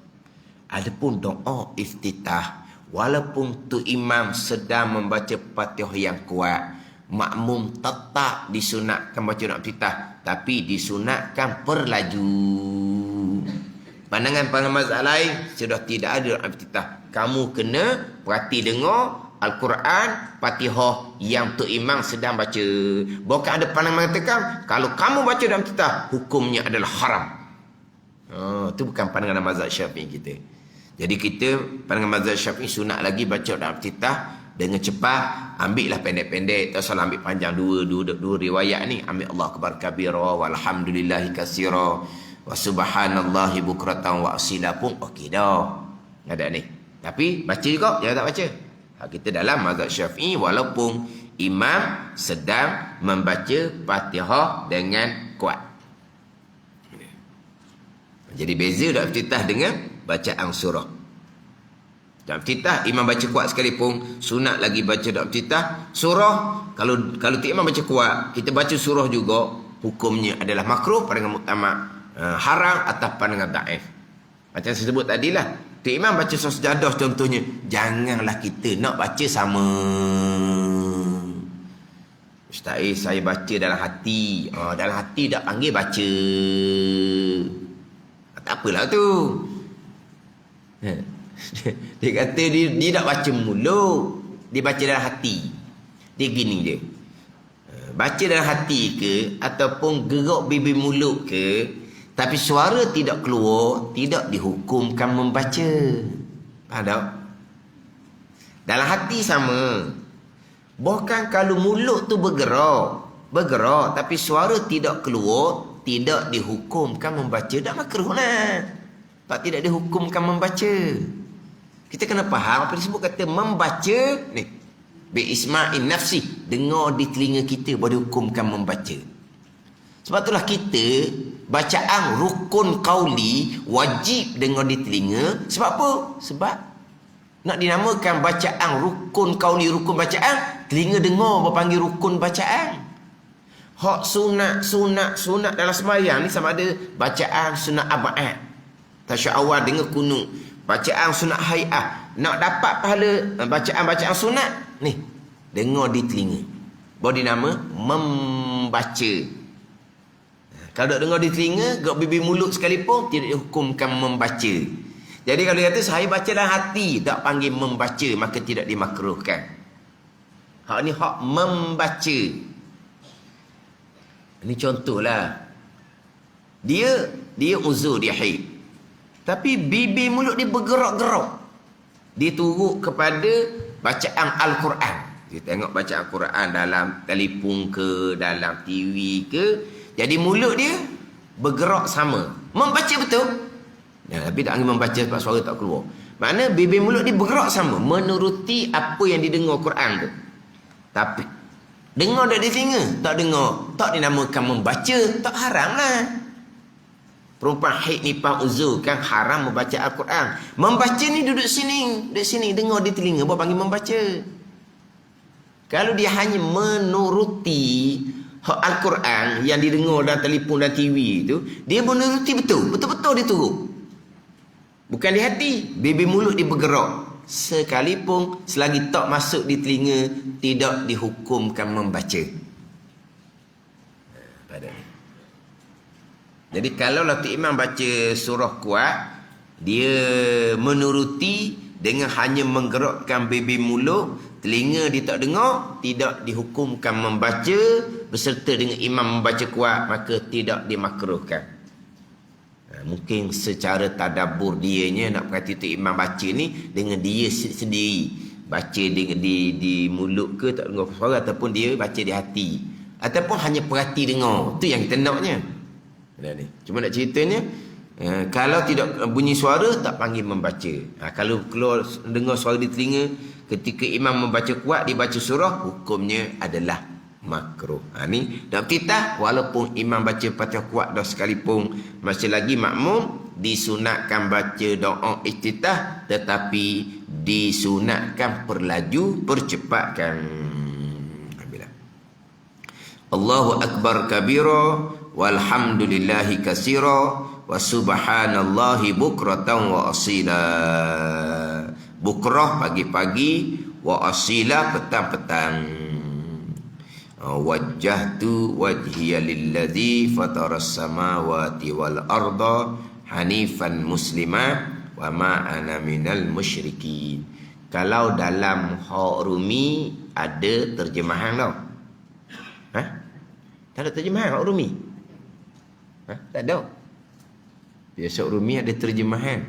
Adapun doa iftitah, walaupun tu imam sedang membaca Fatihah yang kuat, makmum tetap disunatkan baca doa iftitah, tapi disunatkan perlaju. Pandangan mazhab lain sudah tidak ada doa iftitah. Kamu kena perhati dengar Al-Quran, Fatihah yang tu imam sedang baca. Bukan ada pandangan mengatakan kalau kamu baca doa iftitah hukumnya adalah haram. Itu bukan pandangan mazhab Syafi'i kita. Jadi kita pandangan mazhab Syafi'i sunat lagi baca doa iftitah dengan cepat. Ambillah pendek-pendek, tak salah ambil panjang dua riwayat ni. Ambil Allah akbar kabira walhamdulillahi katsira wa subhanallahi bukratan wa asila pun okey dah. Ada ni. Tapi baca juga, jangan tak baca. Kita dalam mazhab Syafi'i walaupun imam sedang membaca Fatihah dengan kuat. Jadi beza doa iftitah dengan bacaan surah. Dalam iftitah imam baca kuat sekalipun, sunat lagi baca dalam iftitah. Surah kalau tak imam baca kuat, kita baca surah juga, hukumnya adalah makruh pandangan muktamad, haram atas pandangan dhaif. Macam saya sebut tadilah, tak imam baca surah Sajadah contohnya, janganlah kita nak baca sama. Ustaz, saya baca dalam hati. Dalam hati tak panggil baca. Tak apalah tu. Dia kata dia tak baca mulut, dia baca dalam hati. Dia gini je. Baca dalam hati ke ataupun gerak bibir mulut ke, tapi suara tidak keluar, tidak dihukumkan membaca. Faham tak? Dalam hati sama. Bahkan kalau mulut tu bergerak tapi suara tidak keluar, tidak dihukumkan membaca. Tak makruh lah. Tak tidak dihukumkan membaca. Kita kena faham apa disebut kata membaca ni. Bi isma'in nafsi, dengar di telinga kita baru dihukumkan membaca. Sebab itulah kita bacaan rukun qauli wajib dengar di telinga. Sebab apa? Sebab nak dinamakan bacaan rukun qauli, rukun bacaan, telinga dengar berpanggil rukun bacaan. Hak sunat dalam sembahyang ni sama ada bacaan sunat abad, tasyahud awal dengar kunut, bacaan sunat hai'ah. Nak dapat pahala bacaan-bacaan sunat ni, dengar di telinga, baru dinama membaca. Kalau tak dengar di telinga, gerak bibir mulut sekalipun tidak dihukumkan membaca. Jadi kalau dia kata saya baca dalam hati, tak panggil membaca, maka tidak dimakruhkan. Hak ni hak membaca. Ini contohlah. Dia uzur, dia haid. Tapi bibir mulut dia bergerak-gerak. Dia turut kepada bacaan Al-Quran. Kita tengok bacaan Al-Quran dalam telefon ke, dalam TV ke. Jadi mulut dia bergerak sama. Membaca betul. Ya, tapi tak ingin membaca sebab suara tak keluar. Maknanya bibir mulut dia bergerak sama, menuruti apa yang didengar Quran tu. Tapi dengar tak di telinga, tak dengar, tak dinamakan membaca, tak haram lah. Perempuan haid nifas uzur kan haram membaca Al-Quran. Membaca ni duduk sini, dengar di telinga, baru panggil membaca. Kalau dia hanya menuruti Al-Quran yang didengar dalam telefon dan TV tu, dia menuruti betul-betul dia turut. Bukan di hati, bibir mulut dia bergerak. Sekalipun selagi tak masuk di telinga, tidak dihukumkan membaca. Jadi kalau Latif Imam baca surah kuat, dia menuruti dengan hanya menggerakkan bibir mulut, telinga dia tak dengar, tidak dihukumkan membaca beserta dengan imam membaca kuat, maka tidak dimakruhkan. Mungkin secara tadabbur dianya nak berkata tu imam baca ni dengan dia sendiri, baca di mulut ke tak dengar suara, ataupun dia baca di hati, ataupun hanya perhati dengar. Tu yang kita naknya. Cuma nak ceritanya, kalau tidak bunyi suara tak panggil membaca. Kalau keluar dengar suara di telinga ketika imam membaca kuat, dia baca surah, hukumnya adalah makruh. Ni dalam iftitah, walaupun imam baca Fatihah kuat dah sekalipun, masih lagi makmum disunatkan baca doa iftitah, tetapi disunatkan percepatkan. Allahu akbar kabira walhamdulillahi katsira wa subhanallahi bukratan wa asila. Bukrah pagi-pagi, wa asila petang-petang. Wajjahtu wajhiya lilladzi fataras samawati wal arda hanifan muslima wa ma ana minal musyrikin. Kalau dalam hak Rumi ada terjemahan tau. Tak ada terjemahan hak Rumi. Tak ada. Biasa Rumi ada terjemahan.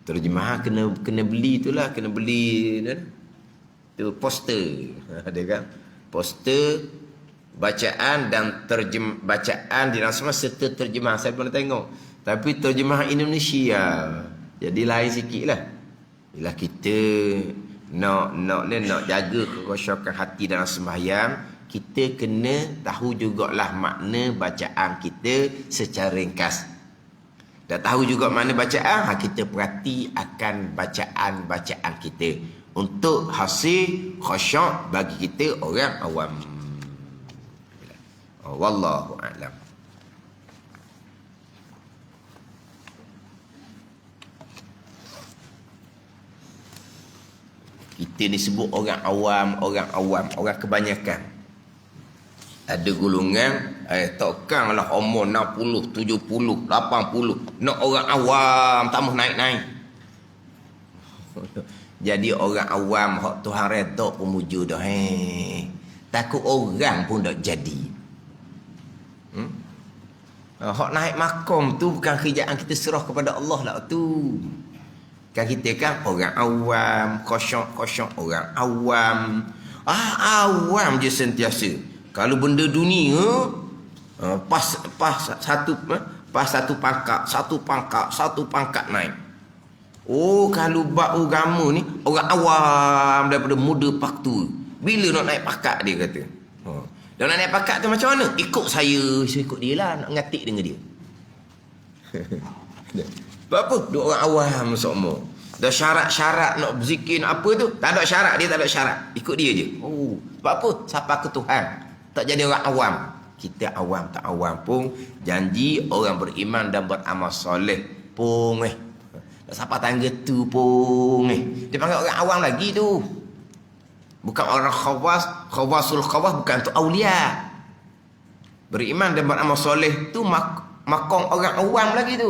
Terjemahan kena beli itulah, kena beli tu poster. Ada kan? Poster bacaan dan bacaan di dalam semua serta terjemahan. Saya pernah tengok. Tapi terjemahan Indonesia. Jadi lain sikitlah. Bila kita nak jaga kekosyakan hati dalam sembahyang, kita kena tahu jugalah makna bacaan kita secara ringkas. Dah tahu juga mana bacaan, kita perhati akan bacaan-bacaan kita untuk hasil khusyuk bagi kita orang awam. Wallahu a'lam. Kita ni sebut orang awam, orang kebanyakan. Ada golongan takkanlah umur 60, 70, 80 nak orang awam tak mahu naik-naik. Jadi orang awam hak Tuhan redha pun muju dah. Takut orang pun dak jadi. Hak naik makom tu bukan kerjaan kita, serah kepada Allah lah tu. Kan kita kan orang awam, khusyuk orang awam. Awam je sentiasa. Kalau benda dunia pas satu pangkat naik. Kalau bab agama ni orang awam daripada muda pak tu. Bila nak naik pangkat dia kata. Dia nak naik pangkat tu macam mana? Ikut saya ikut dia lah, nak ngatik dengan dia. Sebab apa? Dia orang awam semua. Dah syarat-syarat nak berzikir nak apa tu, tak ada syarat, dia tak ada syarat. Ikut dia je. Sebab apa? Siapa ke Tuhan. Tak jadi orang awam. Kita awam tak awam pun janji orang beriman dan beramal soleh pun siapa tangga tu pun dia panggil orang awam lagi tu. Bukan orang khawasul khawas, bukan tu aulia. Beriman dan beramal soleh tu makom orang awam lagi tu.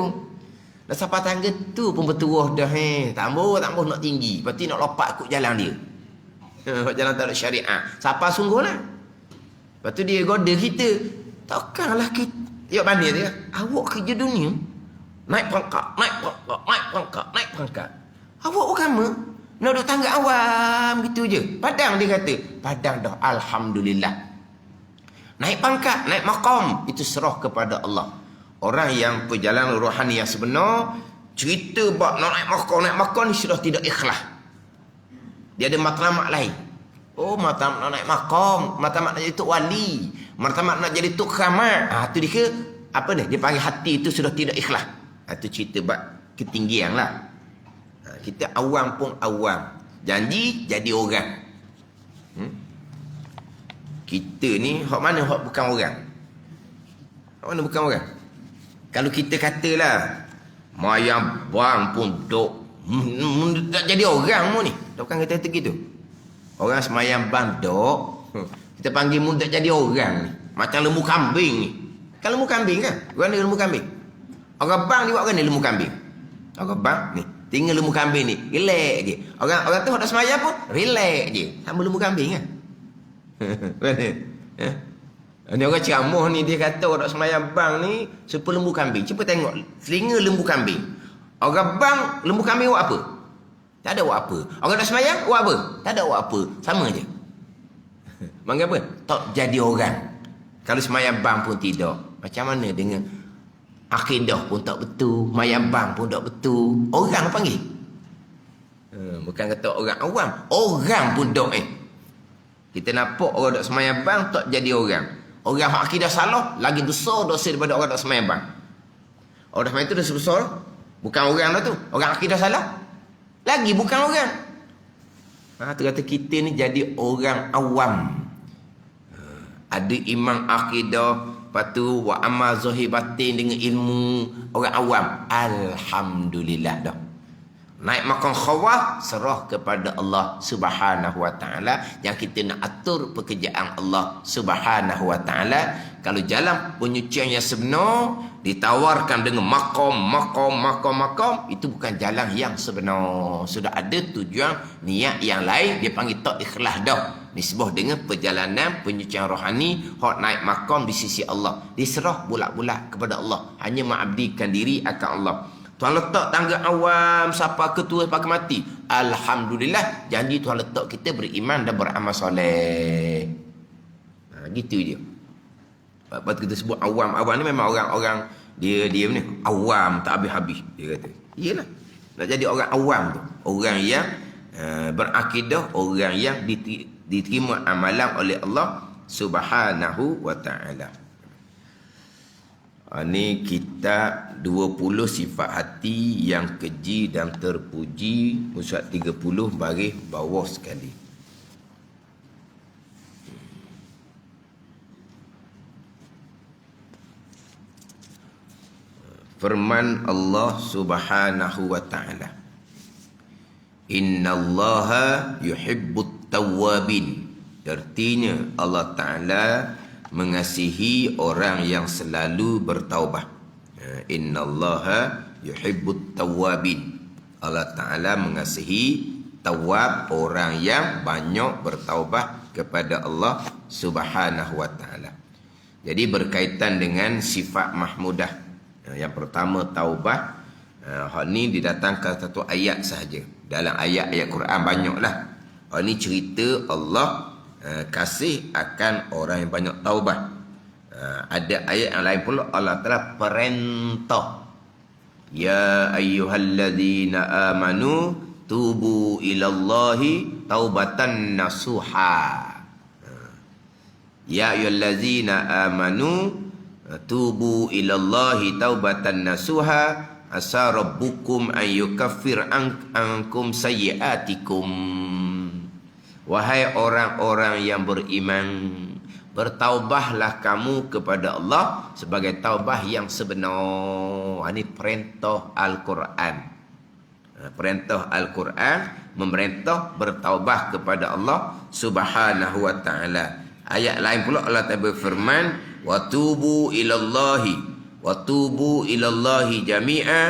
Dan siapa tangga tu pun bertuah dah tambah nak tinggi. Berarti nak lompat ikut jalan dia. Jalan tak ada syariat. Siapa sungguh lah. Lepas tu dia goda kita. Takkanlah kita. Tengok mana dia. Awak kerja dunia. Naik pangkat. Awak agama. Nak duduk tangga awam gitu je. Padang dia kata. Padang dah. Alhamdulillah. Naik pangkat. Naik maqam. Itu serah kepada Allah. Orang yang perjalanan rohani yang sebenar. Cerita bak nak naik maqam ni sudah tidak ikhlas. Dia ada matlamat lain. Matlamat nak naik maqam, matlamat nak jadi tok wali, matlamat nak jadi tok keramat. Tu dia apa ni? Dia panggil hati itu sudah tidak ikhlas. Tu cerita bab ketinggian lah. Kita awam pun awam. Janji jadi orang. Kita ni hak mana hak bukan orang? Hak mana bukan orang? Kalau kita katalah mayang bang pun dok tak jadi orang mu ni. Bukan kita kata gitu. Orang semayang bandok, kita panggil muda jadi orang ni. Macam lembu kambing ni. Kan lembu kambing kan? Orang ni lembu kambing. Orang bang dia buat kan ni lembu kambing. Orang bang ni, tinggal lembu kambing ni, relax je. Orang tu nak semayang pun, relax je. Sama lembu kambing kan? Mana? Ni orang ceramah ni, dia kata orang semayang bang ni, serupa lembu kambing. Cuba tengok, telinga lembu kambing. Orang bang, lembu kambing buat apa? Tak ada buat apa. Orang dah semayang, buat apa? Tak ada buat apa. Sama je. Panggil apa? Tak jadi orang. Kalau semayang bang pun tidak. Macam mana dengan akidah pun tak betul. Semayang bang pun tak betul. Orang panggil. Bukan kata orang awam. Orang pun tak Kita nampak orang tak semayang bang tak jadi orang. Orang akidah salah, lagi besar dosa daripada orang tak semayang bang. Orang tak semayang itu dosa besar. Bukan orang dah tu. Orang akidah salah. Lagi bukan orang. Tu kata kita ni jadi orang awam. Ada imam akidah, lepas tu wa amal zahir batin dengan ilmu, orang awam. Alhamdulillah dah. Naik makan khawah, serah kepada Allah Subhanahu wa taala. Yang kita nak atur pekerjaan Allah Subhanahu wa taala. Kalau jalan penyucian yang sebenar ditawarkan dengan makom, itu bukan jalan yang sebenar. Sudah ada tujuan niat yang lain, dia panggil tak ikhlas dah. Nisbah dengan perjalanan penyucian rohani, hak naik makom di sisi Allah. Diserah bulat-bulat kepada Allah. Hanya mengabdikan diri akan Allah. Tuhan letak tangga awam, siapa ketua, siapa mati. Alhamdulillah, janji Tuhan letak kita beriman dan beramal soleh. Gitu je. Lepas kita sebut awam. Awam ni memang orang-orang dia ni awam tak habis-habis dia kata. Iyalah. Nak jadi orang awam tu. Orang yang berakidah, orang yang diterima amalan oleh Allah Subhanahu wa taala. Ini kitab 20 sifat hati yang keji dan terpuji, muka 30 baris bawah sekali. Firman Allah Subhanahu wa taala, innallaha yuhibbut tawwabin. Artinya Allah Taala mengasihi orang yang selalu bertaubat. Innallaha yuhibbut tawwabin. Allah Taala mengasihi tawab, orang yang banyak bertaubat kepada Allah Subhanahu wa taala. Jadi berkaitan dengan sifat mahmudah. Yang pertama taubat. Hal ni didatangkan satu ayat sahaja. Dalam ayat-ayat Quran banyaklah. Hal ni cerita Allah kasih akan orang yang banyak taubat. Ada ayat yang lain pula Allah Taala perintah, ya ayyuhalladzina amanu tubu ilallahi taubatan nasuha. Ya ayyuhalladzina amanu tubu ilallahi taubatan nasuha asa rabbukum an yukaffir ankum sayyiatikum. Wahai orang-orang yang beriman, bertaubahlah kamu kepada Allah sebagai taubah yang sebenar. Ini perintah Al-Quran. Perintah Al-Quran memerintah bertaubah kepada Allah Subhanahu wa taala. Ayat lain pula Allah Taala berfirman, wa tubu ilallahi jami'a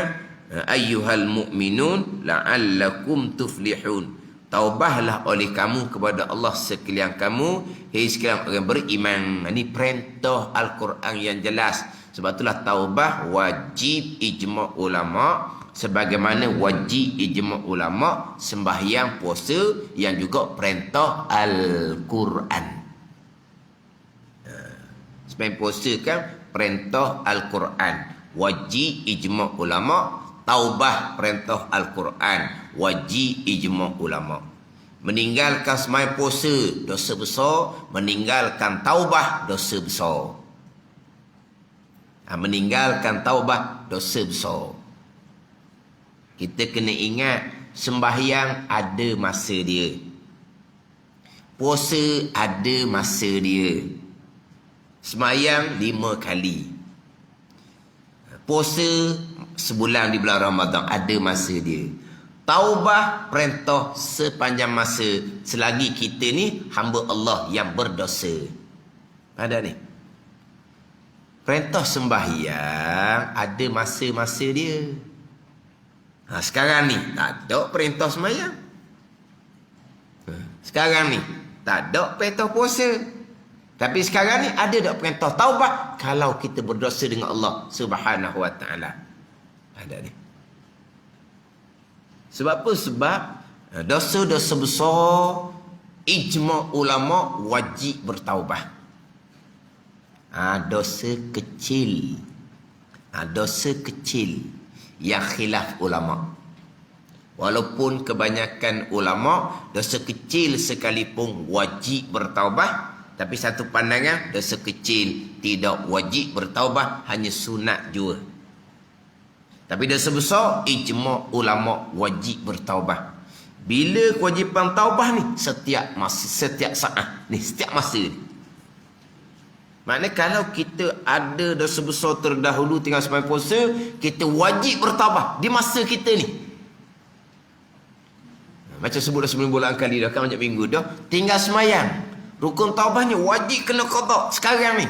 ayyuhal mu'minun la'allakum tuflihun. Taubahlah oleh kamu kepada Allah sekalian kamu, hei sekalian orang beriman. Ini perintah Al-Quran yang jelas. Sebab itulah taubah wajib ijma' ulama, sebagaimana wajib ijma' ulama sembahyang, puasa yang juga perintah Al-Quran. Sembahyang puasa kan perintah Al-Quran, wajib ijma' ulama. Taubah perintah Al-Quran, wajib ijma' ulama. Meninggalkan sembahyang puasa dosa besar, meninggalkan taubah dosa besar. Meninggalkan taubah dosa besar. Kita kena ingat, sembahyang ada masa dia, puasa ada masa dia. Sembahyang 5 kali, puasa sebulan di bulan Ramadan ada masa dia. Taubah perintah sepanjang masa selagi kita ni hamba Allah yang berdosa. Ada ni. Perintah sembahyang ada masa-masa dia. Sekarang ni tak ada perintah sembahyang. Sekarang ni tak ada perintah puasa. Tapi sekarang ni ada tak perintah taubah kalau kita berdosa dengan Allah Subhanahu wa taala? Ada ni. Sebab apa? Sebab dosa-dosa besar ijma' ulama wajib bertaubah. Dosa kecil, dosa kecil yang khilaf ulama. Walaupun kebanyakan ulama dosa kecil sekalipun wajib bertaubah, tapi satu pandangan dosa kecil tidak wajib bertaubah, hanya sunat jua. Tapi dosa besar ijma' ulama wajib bertaubah. Bila kewajipan taubah ni? Setiap masa, setiap saat ni, setiap masa ni. Maknanya kalau kita ada dosa besar terdahulu tinggal sembahyang puasa, kita wajib bertaubah di masa kita ni. Macam sebut dah 9 bulan kali dah kan, banyak minggu dah. Tinggal sembahyang, rukun taubahnya wajib kena qada sekarang ni.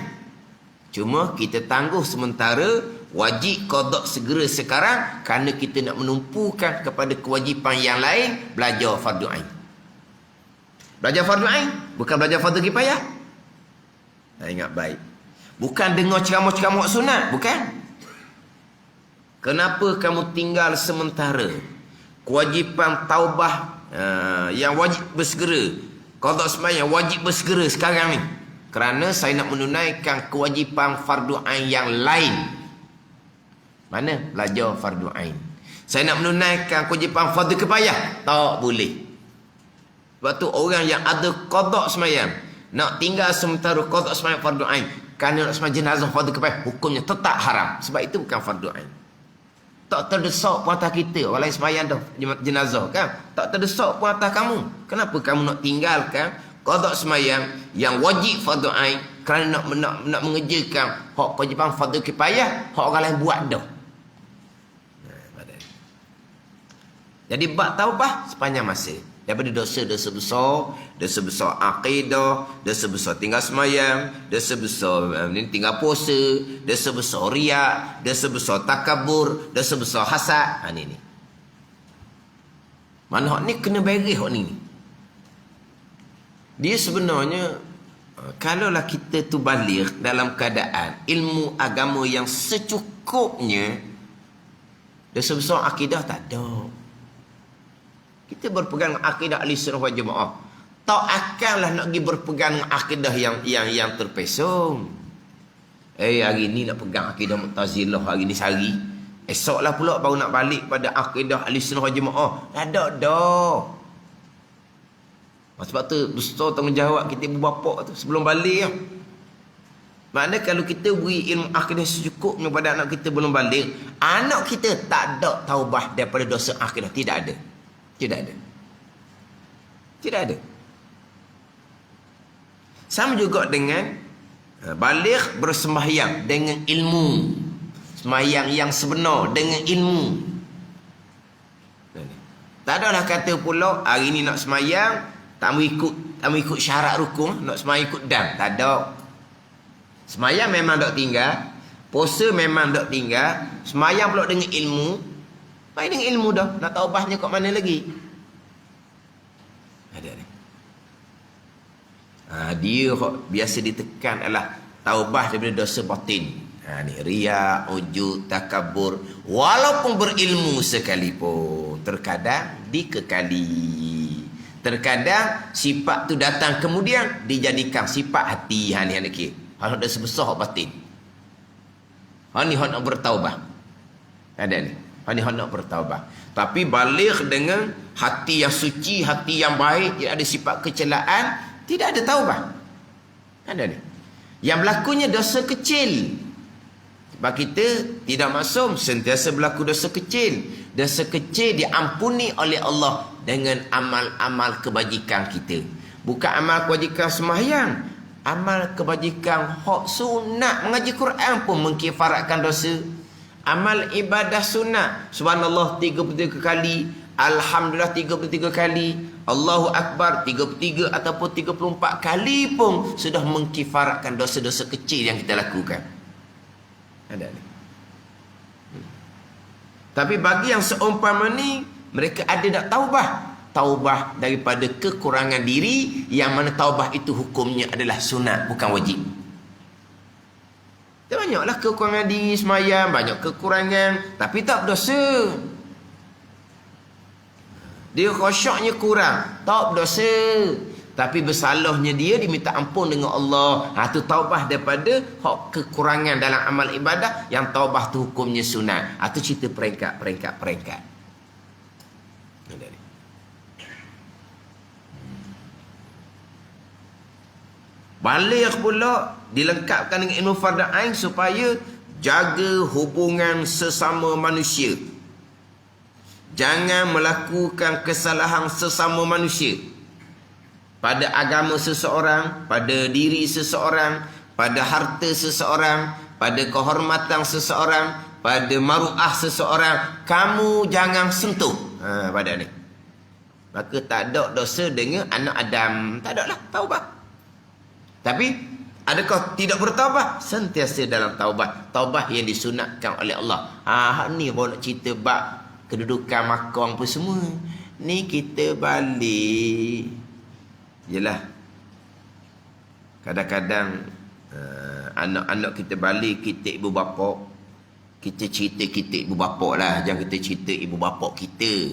Cuma kita tangguh sementara, wajib qada segera sekarang kerana kita nak menumpukan kepada kewajipan yang lain, belajar fardu ain. Belajar fardu ain bukan belajar fardu kifayah. Ingat baik. Bukan dengar ceramah-ceramah sunat, bukan. Kenapa kamu tinggal sementara kewajipan taubah yang wajib bersegera, qada sembahyang wajib bersegera sekarang ni? Kerana saya nak menunaikan kewajipan fardu ain yang lain. Mana? Belajar fardu ain. Saya nak menunaikan kewajipan fardu kifayah, tak boleh. Sebab tu orang yang ada qada sembahyang nak tinggal sementara qada sembahyang fardu ain, kerana nak sembah jenazah fardu kifayah, hukumnya tetap haram. Sebab itu bukan fardu ain. Tak terdesak pun atas kita. Orang lain sembahyang dah jenazah kan. Tak terdesak pun atas kamu. Kenapa kamu nak tinggalkan qada sembahyang yang wajib fardu ain kerana nak mengerjakan hak kewajipan fardu kifayah, hak orang lain buat dah. Jadi bab taubah sepanjang masa. Daripada dosa-dosa besar akidah, dosa besar tinggal sembahyang, dosa besar tinggal puasa, dosa besar riak, dosa besar takabur, dosa besar hasad. Ni. Mana hak ni kena beres hak ni. Dia sebenarnya kalaulah kita tu balik dalam keadaan ilmu agama yang secukupnya, dosa besar akidah tak ada. Kita berpegang dengan akidah ahli sunnah wal jamaah. Tak akanlah nak pergi berpegang dengan akidah yang terpesong. Hari ni nak pegang akidah Mu'tazilah hari ni sehari. Esoklah pula baru nak balik pada akidah ahli sunnah wal jamaah. Ada dah. Sebab tu besar tanggungjawab kita ibu bapa tu sebelum balik. Maknanya kalau kita beri ilmu akidah secukupnya pada anak kita belum balik, anak kita tak ada taubah daripada dosa akidah. Tidak ada. Tidak ada. Sama juga dengan balik bersembahyang dengan ilmu. Sembahyang yang sebenar dengan ilmu. Tak adalah kata pula hari ni nak sembahyang tak mau ikut syarat rukun, nak sembahyang ikut dam. Tak ada. Sembahyang memang tak tinggal, puasa memang tak tinggal, sembahyang pula dengan ilmu. Baik dengan ilmu dah. Nak taubahnya kat mana lagi? Ada ni. Dia biasa ditekan adalah taubah daripada dosa batin. Ni riya, ujub, takabur. Walaupun berilmu sekalipun, terkadang dikekali. Terkadang sifat tu datang kemudian dijadikan sifat hati. Ni okey. Hal dosa besar batin. Ni nak bertaubah. Ada ni. Ini hendak bertaubat. Tapi balik dengan hati yang suci, hati yang baik, tidak ada sifat kecelaan, tidak ada taubat. Ada ni. Yang berlakunya dosa kecil. Sebab kita tidak maksum, sentiasa berlaku dosa kecil. Dosa kecil diampuni oleh Allah dengan amal-amal kebajikan kita. Bukan amal kebajikan sembahyang. Amal kebajikan hak sunat mengaji Quran pun mengkifaratkan dosa. Amal ibadah sunat, subhanallah 33 kali, alhamdulillah 33 kali, Allahu Akbar 33 ataupun 34 kali pun sudah mengkifaratkan dosa-dosa kecil yang kita lakukan. Ada ni. Tapi bagi yang seumpama ni, mereka ada nak taubah. Taubah daripada kekurangan diri, yang mana taubah itu hukumnya adalah sunat, bukan wajib. Banyaklah kekurangan diri semayang, banyak kekurangan, tapi tak berdosa. Dia khusyuknya kurang, tak berdosa. Tapi bersalahnya dia diminta ampun dengan Allah. Itu taubah daripada hak kekurangan dalam amal ibadah, yang taubah tu hukumnya sunat. Itu cerita peringkat. Balik pula dilengkapkan dengan ilmu fardu ain supaya jaga hubungan sesama manusia. Jangan melakukan kesalahan sesama manusia. Pada agama seseorang, pada diri seseorang, pada harta seseorang, pada kehormatan seseorang, pada maruah seseorang, kamu jangan sentuh. Pada ni. Maka tak ada dosa dengan anak Adam. Tak ada lah, taubat. Tapi adakah tidak bertaubat? Sentiasa dalam taubat. Taubat yang disunatkan oleh Allah. Ni baru nak cerita bab kedudukan makam apa semua. Ni kita balik. Yelah. Kadang-kadang anak-anak kita balik, kita ibu bapa. Kita cerita kita ibu bapa lah. Jangan kita cerita ibu bapa kita.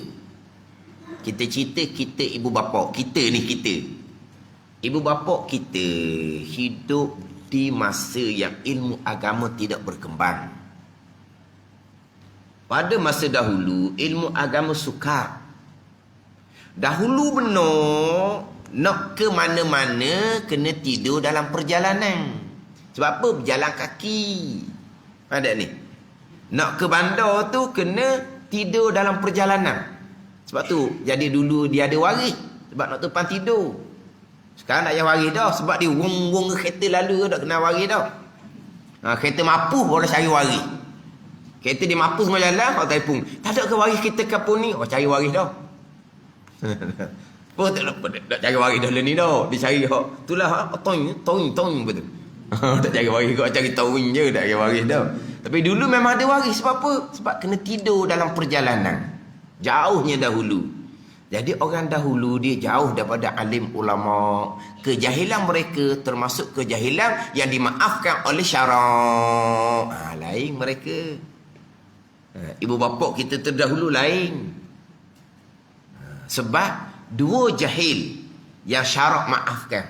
Kita cerita kita ibu bapa. Kita ni kita. Ibu bapa kita hidup di masa yang ilmu agama tidak berkembang. Pada masa dahulu, ilmu agama sukar. Dahulu benar, nak ke mana-mana kena tidur dalam perjalanan. Sebab apa? Berjalan kaki. Ada ni. Nak ke bandar tu kena tidur dalam perjalanan. Sebab tu jadi dulu dia ada waris. Sebab nak tumpang tidur. Sekarang tak payah waris dah. Sebab dia wong-wong kereta lalu tak kena waris dah. Kereta mapuh boleh cari waris. Kereta dia mapuh semua jalan, kau telefon. Tak ada ke waris kita kampung ni? Cari waris dah. Apa tak cari waris dah ni dah. Dia cari hak. Itulah tong betul. Tak cari waris kau cari tong je, tak cari waris dah. Tapi dulu memang ada waris. Sebab apa? Sebab kena tidur dalam perjalanan. Jauhnya dahulu. Jadi orang dahulu dia jauh daripada alim ulama. Kejahilan mereka termasuk kejahilan yang dimaafkan oleh syarak. Lain mereka. Ibu bapa kita terdahulu lain. Sebab dua jahil yang syarak maafkan.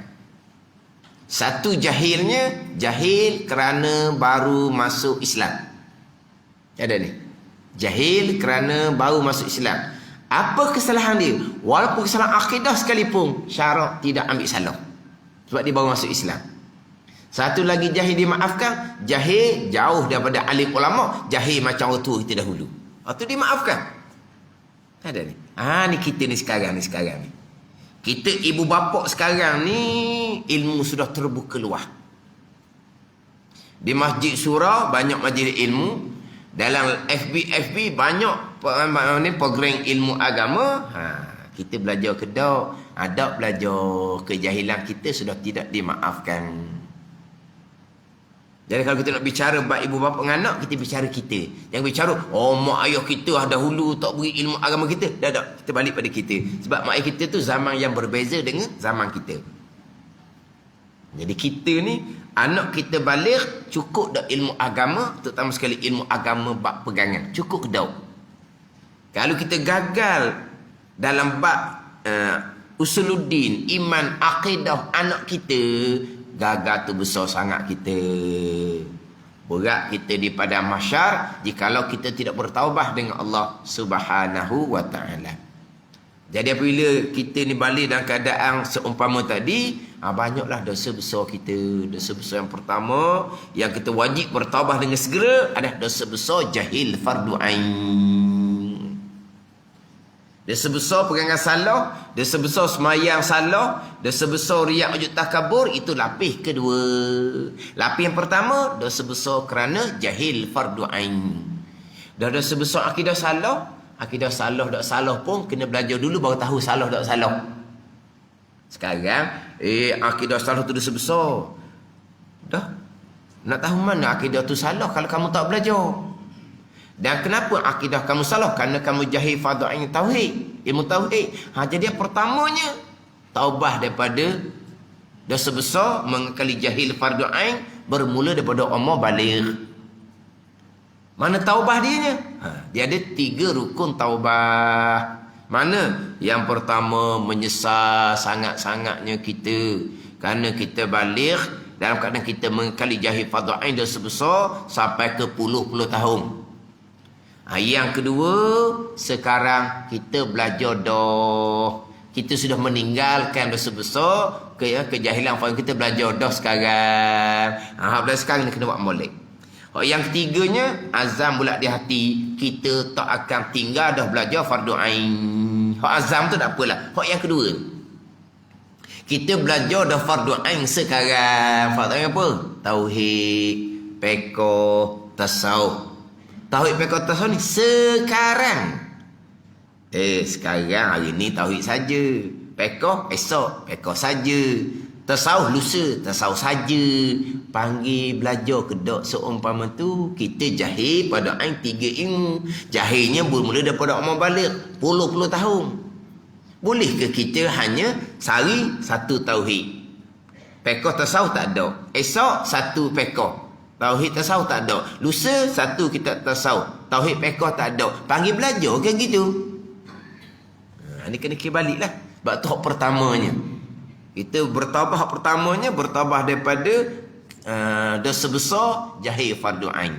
Satu jahilnya, jahil kerana baru masuk Islam. Ada ni. Jahil kerana baru masuk Islam. Apa kesalahan dia? Walaupun kesalahan akidah sekalipun, syarak tidak ambil salah. Sebab dia baru masuk Islam. Satu lagi jahil dimaafkan, jahil jauh daripada alim ulama, jahil macam orang tua kita dahulu. Itu dimaafkan. Ada ni. Ni kita ni sekarang ni. Kita ibu bapa sekarang ni ilmu sudah terbuka luas. Di Masjid Surau banyak majlis ilmu. Dalam FB banyak program ilmu agama. Kita belajar kedok, adab belajar, kejahilan kita sudah tidak dimaafkan. Jadi kalau kita nak bicara bab ibu bapa dengan anak, kita bicara kita. Jangan bicara, mak ayah kita dahulu tak beri ilmu agama kita. Dah. Kita balik pada kita. Sebab mak ayah kita tu zaman yang berbeza dengan zaman kita. Jadi kita ni, anak kita balik, cukup dah ilmu agama, terutama sekali ilmu agama bab pegangan. Cukup dah. Kalau kita gagal dalam bab usuluddin, iman, akidah anak kita, gagal tu besar sangat kita. Berat kita di padang mahsyar jikalau kita tidak bertaubah dengan Allah Subhanahu wa taala. Jadi apabila kita ni balik dalam keadaan seumpama tadi, banyaklah dosa besar kita. Dosa besar yang pertama yang kita wajib bertaubah dengan segera adalah dosa besar jahil fardu ain. Dosa besar pegangan salah, dosa besar semayang salah, dosa besar riak ujub takabur, itu lapis kedua. Lapis yang pertama, dosa besar kerana jahil fardu ain. Dan dosa besar akidah salah tak salah pun kena belajar dulu baru tahu salah tak salah. Sekarang akidah salah tu dosa besar. Dah. Nak tahu mana akidah tu salah kalau kamu tak belajar. Dan kenapa akidah kamu salah? Kerana kamu jahil fardu ain tauhid, ilmu tauhid. Jadi yang pertamanya taubah daripada dosa besar mengekali jahil fardu ain bermula daripada umur baligh. Mana taubah dianya? Dia ada 3 rukun taubah. Mana? Yang pertama, menyesal sangat-sangatnya kita kerana kita baligh dalam keadaan kita mengekali jahil fardu ain dosa besar sampai ke puluh-puluh tahun. Yang kedua, sekarang kita belajar dah. Kita sudah meninggalkan dosa besar, kejahilan kita belajar dah sekarang. Belajar sekarang ni kena buat molek. Yang ketiganya, azam bulat di hati. Kita tak akan tinggal dah belajar fardu ain. Azam tu tak apalah. Yang kedua, kita belajar dah fardu ain sekarang. Fardu ain apa? Tauhid, fiqh, tasawuf. Tauhid fiqh tasawuf ni sekarang. Sekarang hari ni tauhid saja. Fiqh esok, fiqh saja. Tasawuf lusa, tasawuf saja. Panggil belajar kedok seumpama tu kita jahil pada ain 3 ilmu. Jahilnya bermula daripada umur baligh, puluh-puluh tahun. Boleh ke kita hanya sehari satu tauhid? Fiqh tasawuf tak ada. Esok satu fiqh. Tauhid tasawuf tak ada. Lusa satu kitab tasawuf. Tauhid fiqh tak ada. Panggil belajar kan gitu. Ini kena kembali lah. Sebab tu hak pertamanya. Kita bertabah hak pertamanya. Bertabah daripada dosa besar jahil fardu ain.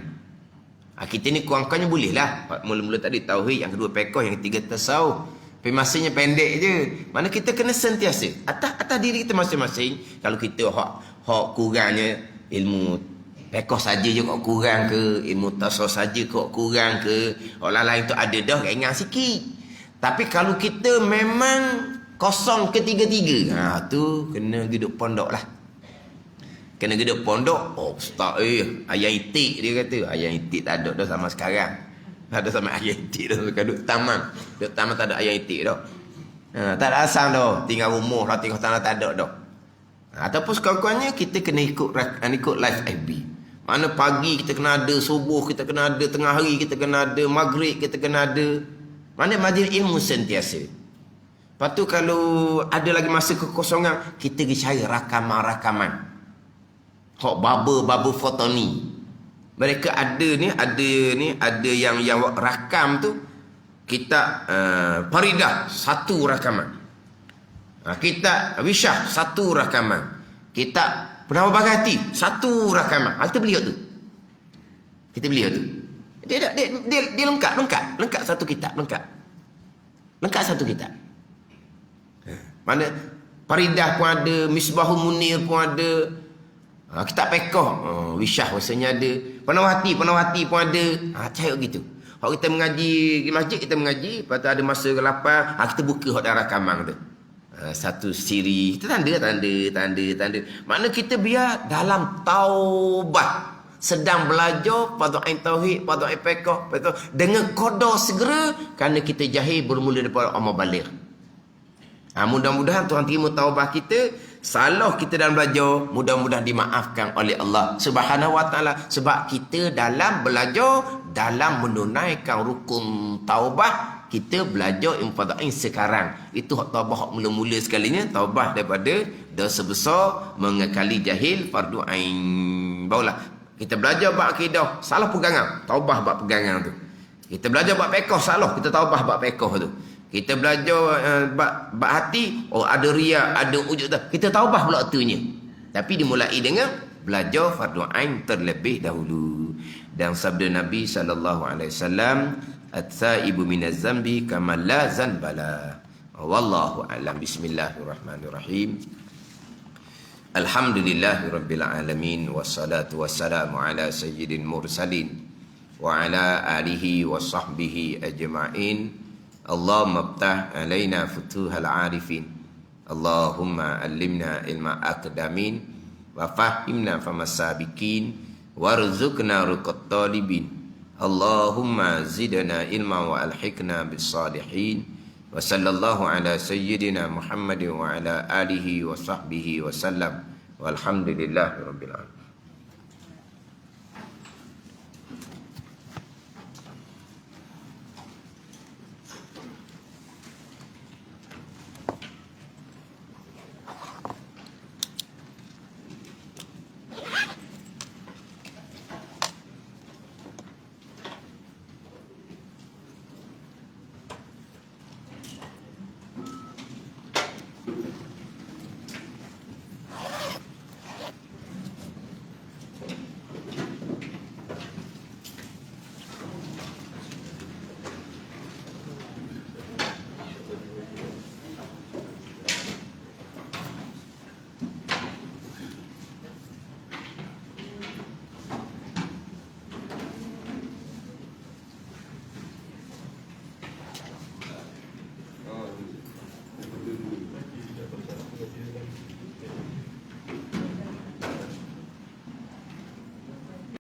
Kita ni kurang-kurangnya boleh lah. Mula-mula tadi tauhid. Yang kedua fiqh. Yang ketiga tasawuf. Tapi masanya pendek je. Mana kita kena sentiasa. Atas diri kita masing-masing. Kalau kita hak kurangnya ilmu pekoh saja je kok kurang ke, ilmu tasawuf saja kok kurang ke, orang lain tu ada dah ringan sikit. Tapi kalau kita memang kosong ketiga-tiga, tu kena duduk pondok lah. Kena duduk pondok. Oh ustaz ayat itik dia kata. Ayat itik tak ada dah sama sekarang. Tak ada sama ayat itik dah. Duduk taman. Duduk taman tak ada ayat itik dah. Tak ada asal dah. Tinggal rumah lah, tinggal tanah tak ada dah. Ataupun sekurang-kurangnya kita kena ikut live FB. Mana pagi kita kena ada, subuh kita kena ada, tengah hari kita kena ada, maghrib kita kena ada. Mana majlis ilmu sentiasa. Lepas tu kalau ada lagi masa kekosongan, kita pergi cari rakaman-rakaman. Hok baba foto ni. Mereka ada yang rakam tu kita Faridah satu rakaman. Kita Wisyah satu rakaman. Kita Penawar Bagati satu rakaman. Kita beli tu. Dia lengkap satu kitab, lengkap satu kitab. Mana Faridah pun ada, Misbahul Munir pun ada. Kitab pekoh Wisyah rasanya ada. Penawati pun ada. Cari gitu. Kalau kita mengaji di masjid, kita mengaji, lepas tu ada masa ke-8, kita buka hak dalam rakaman tu. Satu siri, kita tanda. Makna kita biar dalam taubah, sedang belajar pada ain tauhid, pada ain pekoh, dengan qada segera kerana kita jahil bermula daripada amal baligh. Mudah-mudahan Tuhan terima taubah kita. Salah kita dalam belajar, mudah-mudahan dimaafkan oleh Allah Subhanahu wa taala, sebab kita dalam belajar, dalam menunaikan rukun taubah, kita belajar ilmu fardhu sekarang. Itu hak taubah hak mula-mula sekalinya, taubah daripada dosa besar, mengekali jahil fardu ain. Barulah kita belajar bab akidah, salah pegangan, taubah bab pegangan tu. Kita belajar bab fiqh, salah, kita taubah bab fiqh tu. Kita belajar bab hati, ada riya, ada wujud, kita taubah pula itunya. Tapi dimulai dengan belajar fardu ain terlebih dahulu. Dan sabda Nabi SAW, at-thaibu minaz zambi kama la zanbala. Wallahu a'lam. Bismillahirrahmanirrahim. Alhamdulillahirabbil alamin, wassalatu wassalamu ala sayyidil mursalin wa ala alihi wa sahbihi ajma'in. Allahumma ftah alaina futuhal arifin. Allahumma allimna ilma aqdamin wa fahimna famasabikin warzuqna ruqat talibin. Allahumma zidna ilma wa alhiqna bis salihin. Wa sallallahu ala sayyidina Muhammadin wa ala alihi wa sahbihi wa sallam. Walhamdulillahi rabbil alamin.